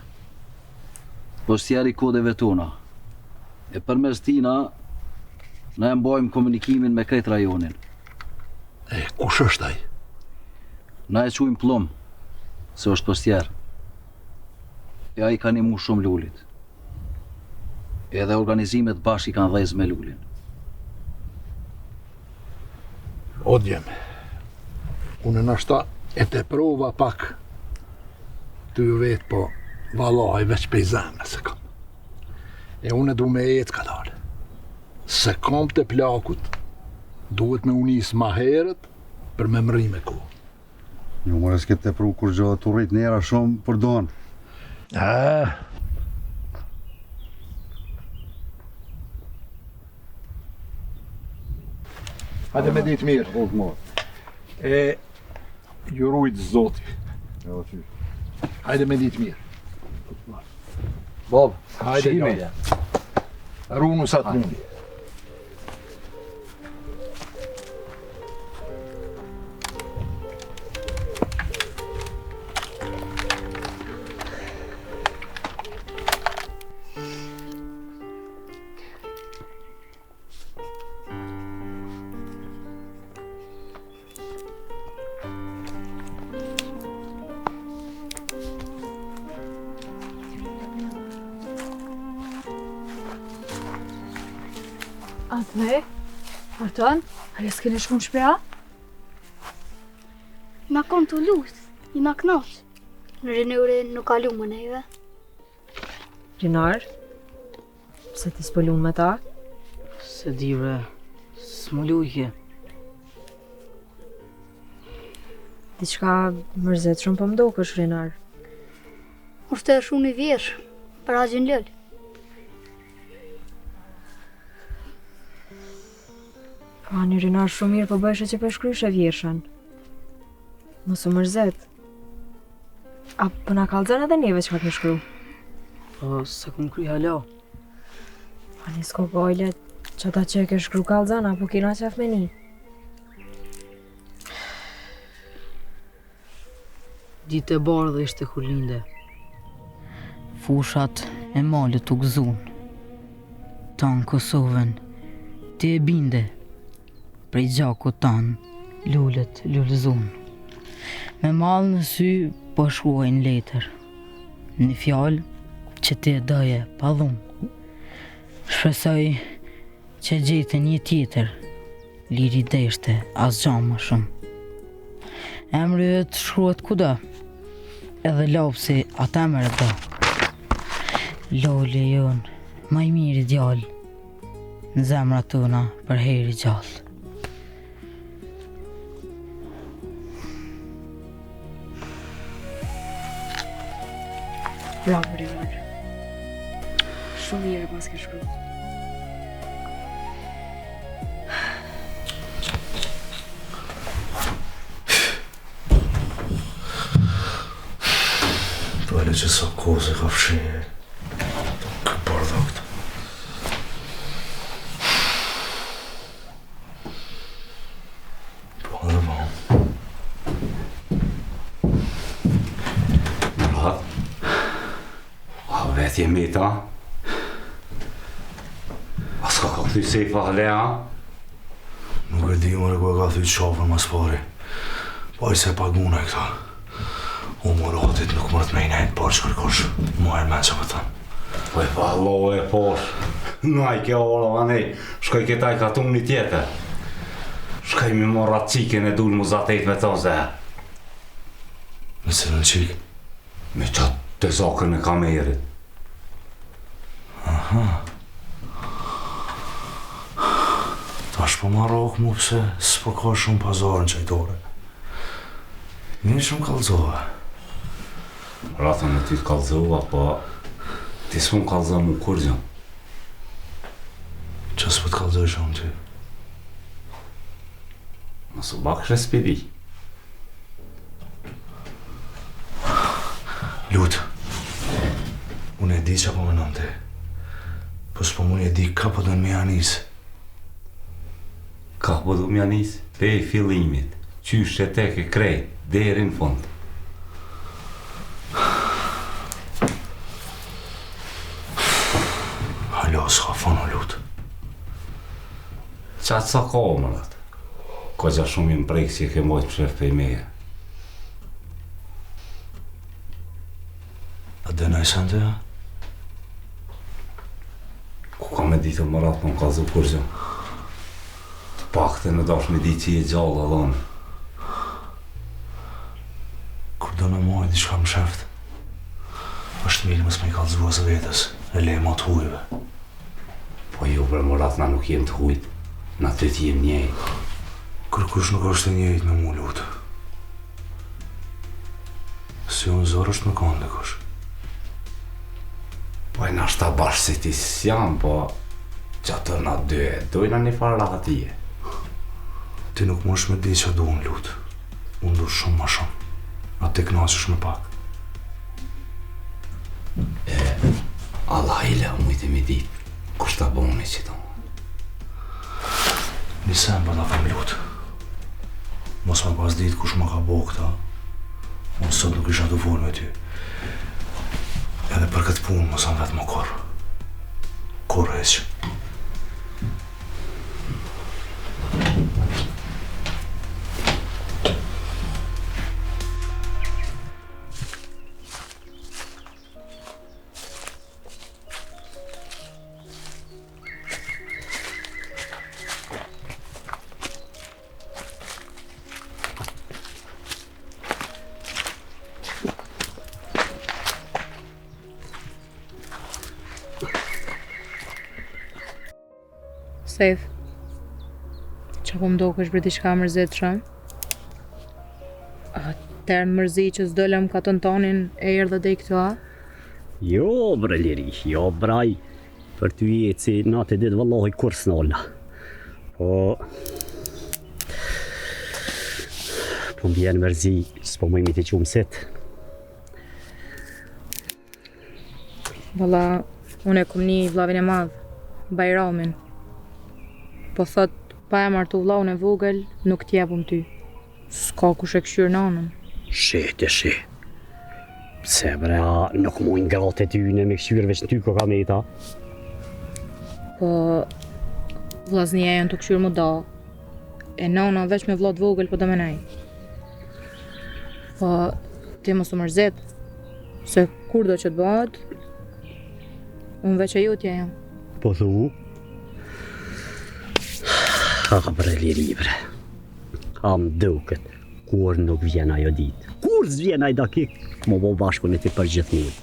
Postjeri kodeve tona. E përmes tina, na e mbajmë komunikimin me krejt rajonin. E, kush është ai? Na e quajmë Plum, se është postjer. E ai ka nimu shumë Lulit. Edhe organizimet bashkë i kanë dhezë me Lulin. O djem, unë nashta e te prova pak të ju vetë, po valaj veç pej zemre se kam. E unë du me jetë ka dalë. Se kam të plakut, duhet me unis ma herët për me mëri me ko. Jo, mërë s'ke të pru kur gjohë të rrit njera shumë për donë. Hajde me ditë mirë. E ju rujtë zoti. Hajde me ditë mirë. Bob, hajde shime. Runu sa të mundi. Atë, Arton, a le s'kene shku në shprea? Ma kom të luft, i ma knaq. Në rinëure nuk ka lumë më neve. Rinar, pse ti s'po lumë me ta? Se di bre, s'mu lujke. Diçka mërzet shumë po m'dokësh, Rinar. Ushte e shumë i vjesh, për agjën lëllë. Pa një Rinar shumë mirë po bëjshë që përshkryshe vjeshën. Mos u mërzet. A po na kallëzon edhe neve çka ke shkru? Po, se kum kry halo. A një s'ko gojle që ta që e ke shkru kallëzon, apo kina qef me ni? Ditë e bardhë ishte kur linde. Fushat e malët u gëzun. Tanë Kosovën, ti e binde. Prej gjakut tanë, lullet lullëzun. Me malë në sy, po shkruajnë letër. Një fjalë që ti e doje pa dhunë. Shpresoj që gjetën një tjetër, liri deshte as gjamë më shumë. Emri të shkruat kuda, edhe lopsi atë emër do. Loli jonë, maj miri djallë, në zemra tona për heri gjallë. Bravo, River. Shumë mirë pas ke shkru. Dole që sa koze ka fshirë. Kë bardha këtë. Po dhe po. Murat. A vetë jemi ta? A s'ka ka këthy sejfa hale, a? Nuk e di mëre ku e ka thy qafën mas pari. Po i se paguna e këta. U Muratit nuk mërt me i nejtë parë që kërkosh. Mu e men që më thëmë. Po e pa lo e posh. Naj ke ora vanej. Shkoj këtaj ka tunë një tjetër. Shkoj mi morra qikin e dulë mu zatejt me tonë ze. Me cilën qik? Me qatë të zakën e kamerit. Aha. Tash po ma rokë mu pëse s'po ka shumë pazarën qajtore. Një shumë kalzove. Ratën e ty të kalzova, po ti s'pu më kalzova mu kur gjën. Që s'po të kalzoj shumë ty? Nësë bakë shespidi. Lutë, unë e di që po më nëmë te. Po s'po mu e di ka po do në me janisë. Ka po do më janisë? Pej fillimit, qysh e tek e krejt, deri në fund. Halo, s'ka fono lutë. Qatë sa ka o mërat? Ko gja shumë i mprejkë si e ke mojtë për shef për i meje. A dënaj sën të ja? Ku ka me ditë mërat për më kalzu kur gjë? Të pak të në dash me ditë që i e gjallë adhonë. Kur do në mojë diçka më sheft, është mirë mësë me i kalzua së vetës, e le ma të hujve. Po ju për mërat na nuk jem të hujt, na të të jem njejt. Kërkush nuk është e njejt me mu lutë. Si unë zorë është me konë dhe kush. Po e nashta bashkë si ti s'jam, po që atë na dy e dojna një farë rahatije. Ti nuk mosh me di që du unë lutë. Unë du shumë ma shumë. A te knasësh me pak. Allah i le mujtë mi ditë, kush ta boni që ta. Nisem për ta fëm lutë. Mos ma pas ditë kush ma ka bo këta. Unë sot nuk isha të folë me ty. Edhe për këtë punë mos am vetë më korë. Korë heqë. Sejf, që po më dokesh për diçka mërzit shumë? Terë mërzi që s'dollëm ka të tonin e erdhe dhe i këtu, a? Jo, bre liri, jo, braj. Për ty jetë si natë e ditë vëllohi kur s'nolla. Po më bjenë mërzi, s'po më imi të qumë sit. Valla, unë e kom një vllavin e madh, Bajramin. Po thot, pa e martu vllaun e vogël, nuk t'jepum ty. S'ka kush e këshyr nanën. Shi. Pse bre, nuk mujnë gratë e ty në me këshyr veç në ty ko kameta. Po, vllaznia janë të këshyr më da. E nana veç me vllat vogël po do me nej. Po, ti mos të mërzit, se kur do që të bëhet, unë veç e jutja jam. Po thu? Bre liri bre. Am duket, kur nuk vjen ajo ditë. Kur s'vjen ai dakik, më bo bashkun e ti për gjithmonë.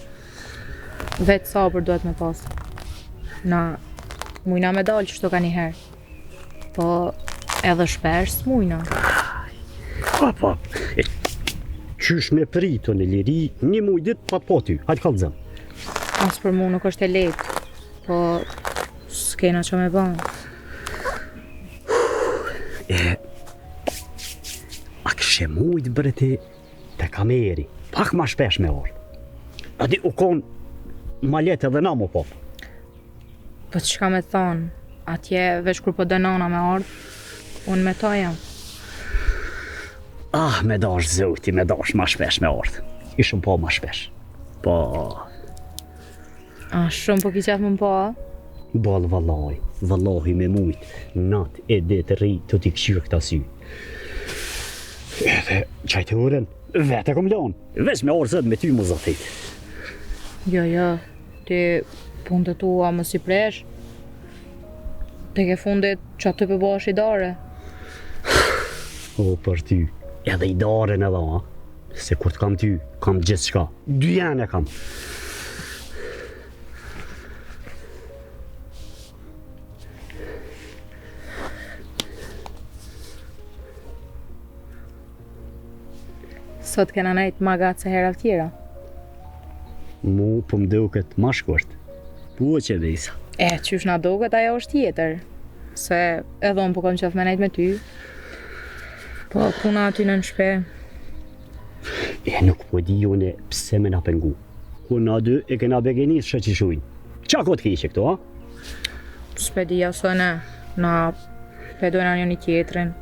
Vetë sabër duhet me pas. Na, mujna me dalë që shto ka njëherë. Po, edhe shpesh s'mujna. Pa, qysh me pritë në liri, një muj ditë pa po ty, hajtë kallëzëm. As për mu nuk është e lehtë, po s'kena që me banë. A këshe mujtë bre te kameri, pak ma shpesh me orë. A di u konë ma letë edhe na mo po. Po që ka me thonë, atje veç kur po dënona me ardhë, unë me ta jam. Me dash zoti, me dash ma shpesh me ardhë. Ishëm po ma shpesh. Po... Shumë po ki qef më po, a? Balë vallahi me mujtë, nat e ditë rri të t'i këshyrë këta sy. Edhe qajtë uren, vete kom lanë, veç me orë zëtë me ty më zatit. Jo, ti punë të tua më si presh, te ke fundit që aty për bash i dare. O, për ty, edhe i dare në dha, se kur të kam ty, kam gjithë shka, 2 janë e kam. Sot kena nejt ma gatë se hera tjera. Mu po më duket ma shkurt. Po që dhisa. Qysh na duket ajo është tjetër. Se edhe unë po kom qef me nejt me ty. Po puna aty në shpe. Nuk po di une pse me na pengu. Ku na dy e kena begenis shë që shujnë. Qa ko t'ke ishe këto, a? S'pe di aso ne. Na pedojna një tjetrin.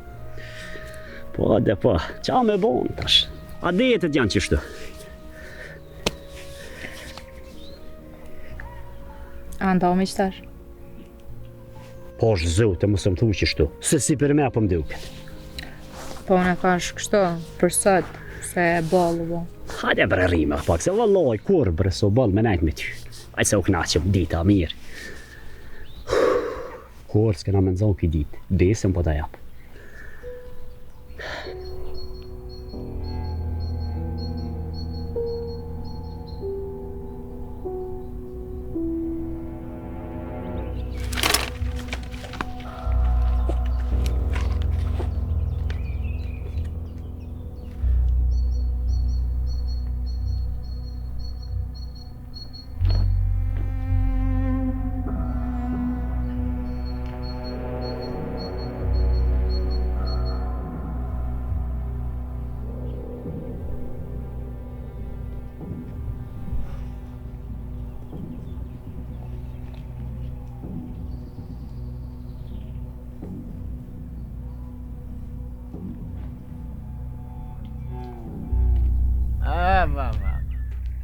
Po, qa me bon tash? A detet janë qështu? A ndau me qëtash? Po është zote mësë më thu qështu, se si për me po më duket. Po në thash kështu, për sot, se ballu bo. Hajde bre rime pak, se valloj, kur bre so ball me nejt me ty. Hajde se u knaqëm dita mirë. Kur s'kena me nëzon këj dit, besëm po ta japë.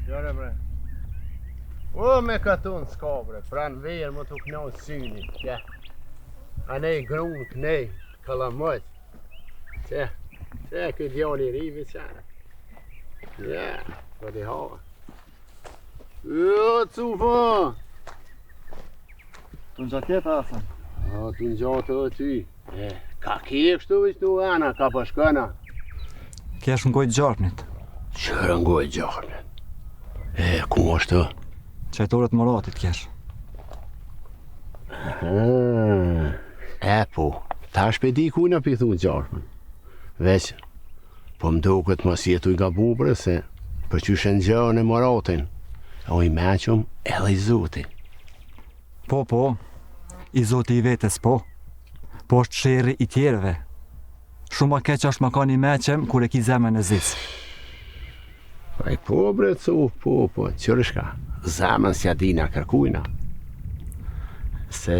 Gjore bre. O me katun s'ka bre, pran verë më t'u knon syni. Ja. A nej grun kënej, kalamot. Se këtë djali rivi qara. Ja, po di hava. Jo, cufa! Tu në gjaketa, Hasan? Tu në gjatë o ty. Ka kje kështu vëq tu ana, ka përshkëna. Kje është ngojt gjarnit? Qërë ngojt gjarnit? Ku është të? Qajtorët moratit kjesh. Po, ta shpedi ku në pithu gjarnit. Veq, po më duket mos jetu i gabubre se për që shenë gjërën e moratin, o i meqëm edhe i zotin. Po, i zoti i vetes po është sheri i tjereve. Shumë a keq është ma ka një meqem kur e ki zemën e zis. Aj po bre cu, po, qërëshka, zamën s'ja dina kërkujna. Se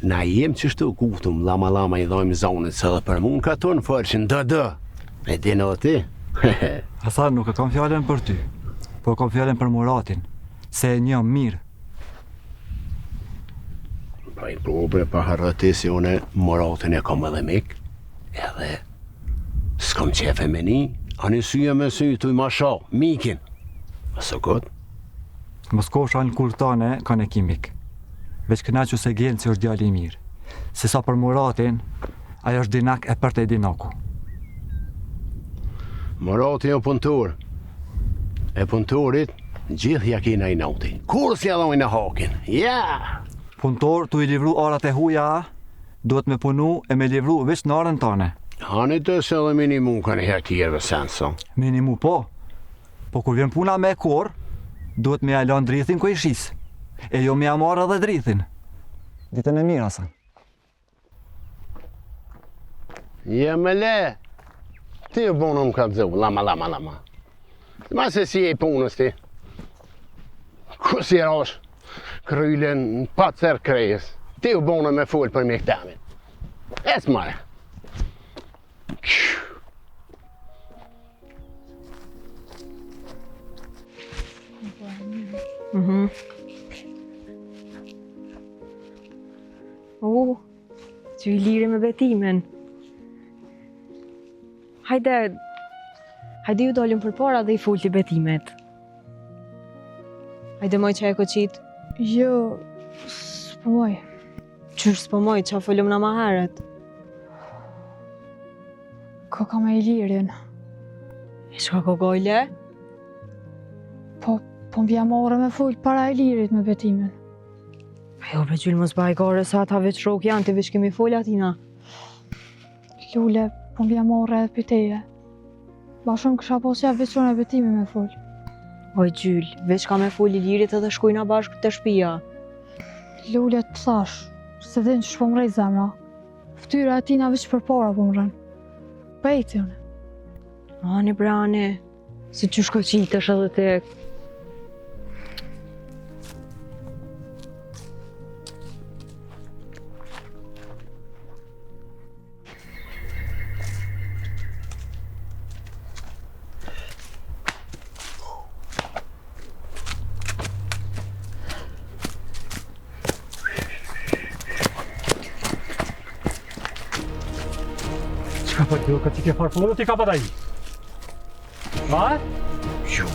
na jem qështu kutum, lama i dhojmë zonët, se dhe për mund ka tonë fërqin dë. E dinë o ti? Hasan, nuk e kam fjallën për ty, po kam fjallën për Muratin, se e njëm mirë. Pa i po bre pa harrëti si une Muratin e kam edhe mik, edhe s'kom qefe me ni, ani syje me sy të i ma sha, mikin. Mësë këtë? Mos kosh anë kur tane kanë e kimik. Veç këna që se gjenë që është djali i mirë. Se sa për Muratin, ajo është dinak e për të dinaku. Murati o punëtor. E punëtorit, gjithë ja kina i nautin. Kur s'ja dhojnë e hakin? Ja! Punëtor, tu i livru arat e huja, duhet me punu e me livru veç në arën tane. Hani të se dhe minimu ka një hertjerve senso. Minimu po. Po kur vjen puna me kor, duhet me alon drithin ku i shis. E jo me amara dhe drithin. Ditën e mirë, Hasan. Je me le. Ti u bonë më ka të zëvë, lama. Ma se si e punës ti. Kësi e rosh, kryllen pa cërë krejës. Ti u bonë me full për mjektamin. Es mare. Që i liri me betimen. Hajde ju dolim për para dhe i fulti betimet. Hajde moj që e ko qitë. Jo, s'po moj. Qërë s'po moj, që a folëm në maheret? Ko ka me i lirin. E shka ko gojle? Po m'bja more me full para i lirit me betimin. Jo, bre gjyllë mos bajgore, sa ata veç rok janë, të veç kemi full atina. Lule, po m'bja more edhe piteje. Ba shumë kësha posja veçon e betimin me full. Oj gjyllë, veç ka me full i lirit edhe shkujna bashkë të shpia. Lule, të thash, se din që shpo mrej zemra. Ftyra atina veç për para po mrën. Pejti une. Ani brane, si që shko qitesh edhe tek. Qka për kjo, këtë i ke farë t'i ka për aji? Ha? Jo,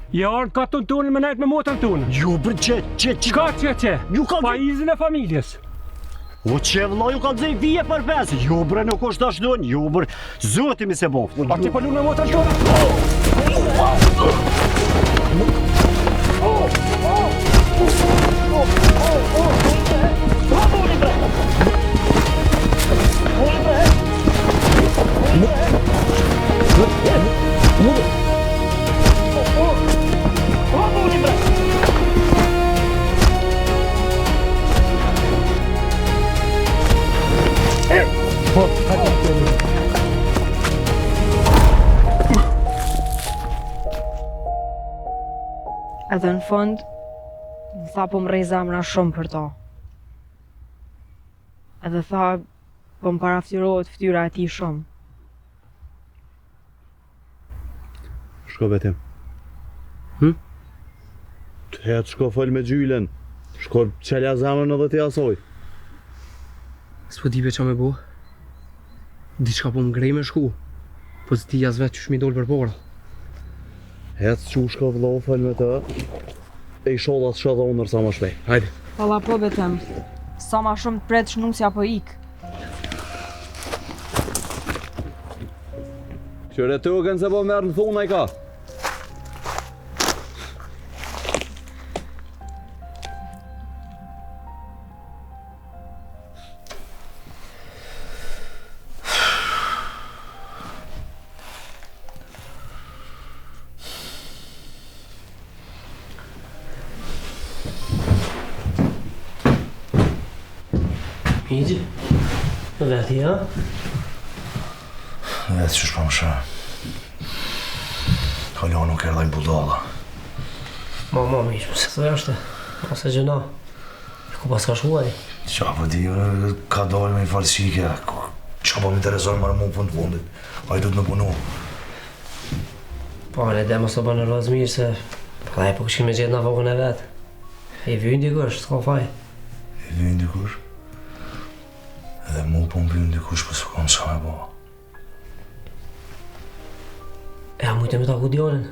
Ja ardë ka të tonin me nejtë me motën tonin. Jo, bre, që? Ka ju ka pajizin e familjes. O që vëlla ju ka dzej vije për pesë. Jo, bre, nuk është ashdon. Jo, bre, zoti mi se bof. A ti pëllu me motën tonin? Edhe në fund, më tha po më rej zamra shumë për to. Edhe tha, po më paraftyrohet ftyra e ti shumë. Shko betim. Të hetë shko fol me gjylen. Shko qelja zamrën edhe ti asoj. S'po di që me bo. Diçka po më grej me shku. Po zdi jas vetë që shmi dollë për pora. Hetë që shko vëllo fol me të. E i shollat shadhonër sa ma shpej. Hajde. Palla po betem. Sa ma shumë të pretë shnusja po ik. Qëre të uken se po merë në thuna i ka. Migi, veti, ha? Vetë që shpo më shë. Kalo nuk erdha i budalla. Ma, miq, se thoi ashtë, ose gjëna. Ku pas ka shkuaj? Qa po di, ka dalë me i falsike. Qa po më intereson marë mu punë të fundit. A i du të me punu. Po, në dhe mos të bënë rëzë mirë se pa dhe po këshin me gjetë në vogën e vetë. I vyjnë dikush, s'ka faj. I vyjnë dikush? Edhe mu po më vyjnë dikush për s'u kam qa me bo. E a mujtë me ta ku djallin?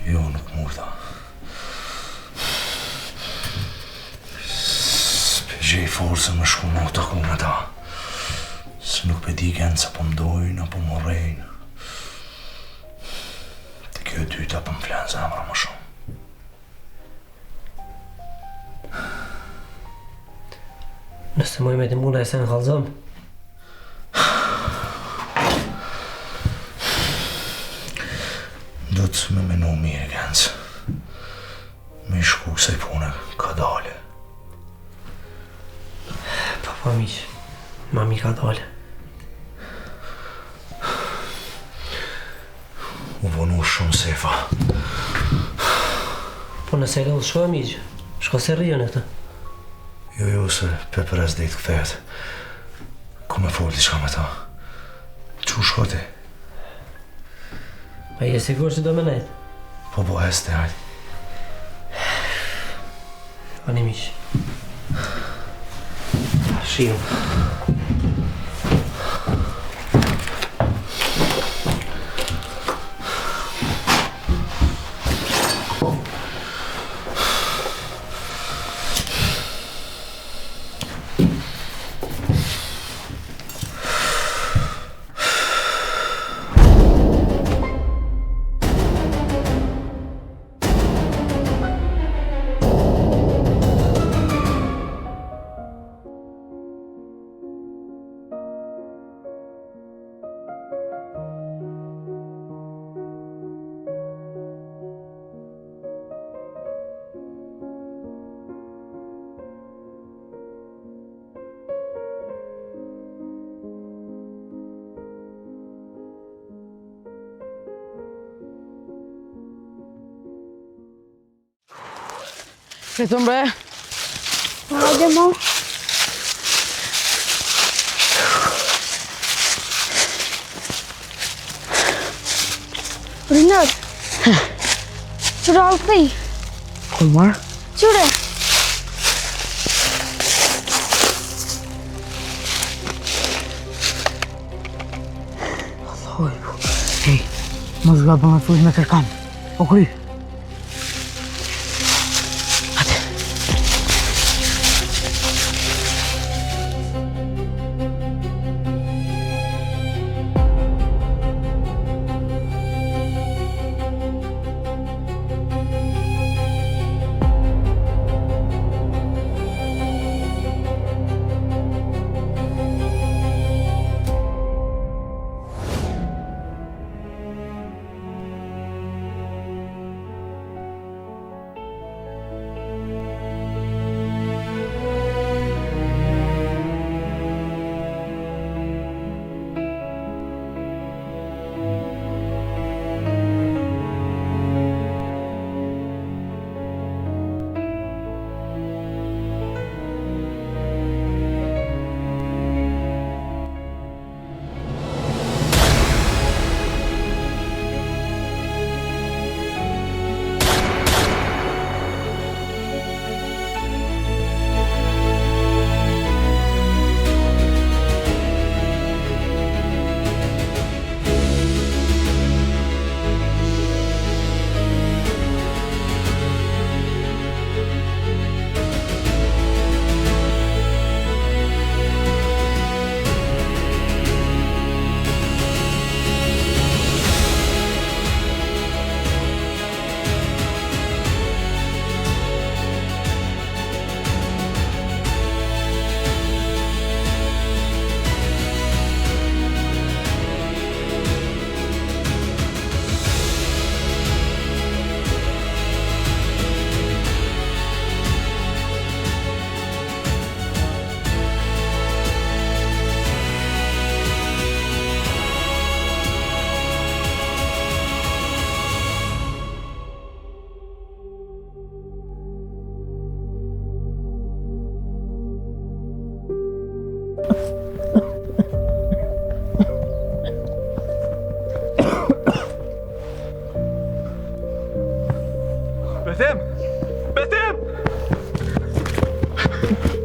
Jo, nuk mujta. S'pëgjej forëse më shku në taku me ta. Se nuk pe di kënë se po mdojnë apo më rejnë. Të kjo e dyta po më flenë zemra më shumë. Nëse më i me ti muna e se në kalzëm? Do të me menu mirë, Gens. Me i shku kësaj pune ka dale. Pa miq, mami ka dale. U vonu shumë sefa. Po nëse e ka u shko e miq, shko se rrijo në këtë. Jo, se Pepres dhe i të këthejet. Ku me folë diçka me ta. Që shko ti? Pa je sigur që do me nejtë? Po heste, hajde. Ani miq. Shiu. Këtu mbre. Hajde mo. Rinat. Qëra u këthi? Kulmar? Qëre? Alloj, hej, më zhga bë me full me kërkan. O kry.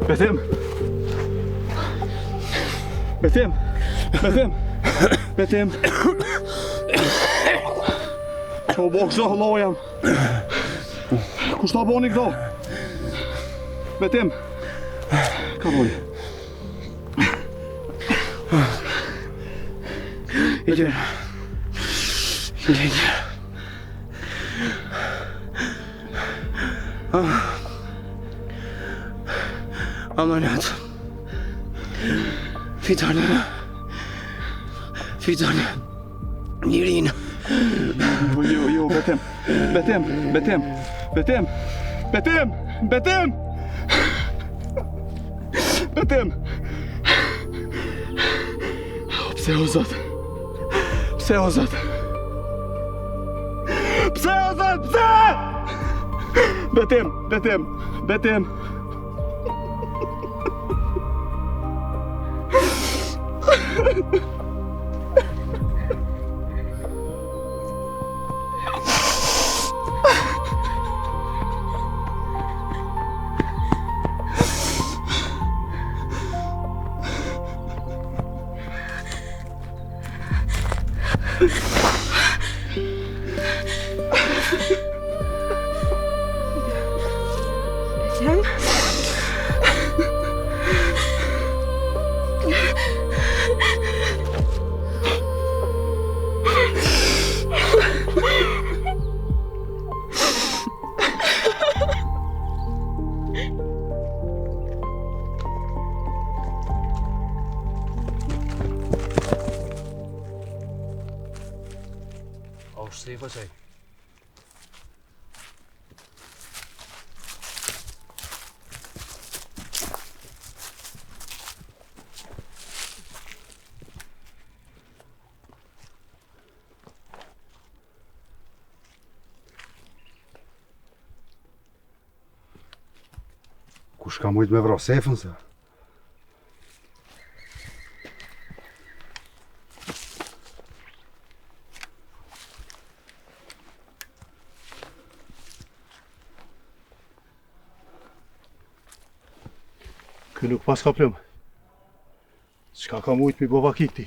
Betim! Betim! Betim! Betim! Që u bo kështu, Allah jam? Kush ta boni këto? Betim! Karoli. Iqer. Iqer. Amanat. Fitane. Fitane. Nirina. Jo, Betim. Betim. Betim. Betim. Betim. Betim. Betim. Pse o Zot? Pse o Zot? Pse o Zot? Pse? Betim. Betim. Betim. Si po qaj? Kush ka mujt me vro sefën se? Kë nuk pas ka plëm. Qka ka mujt mi bova kikti?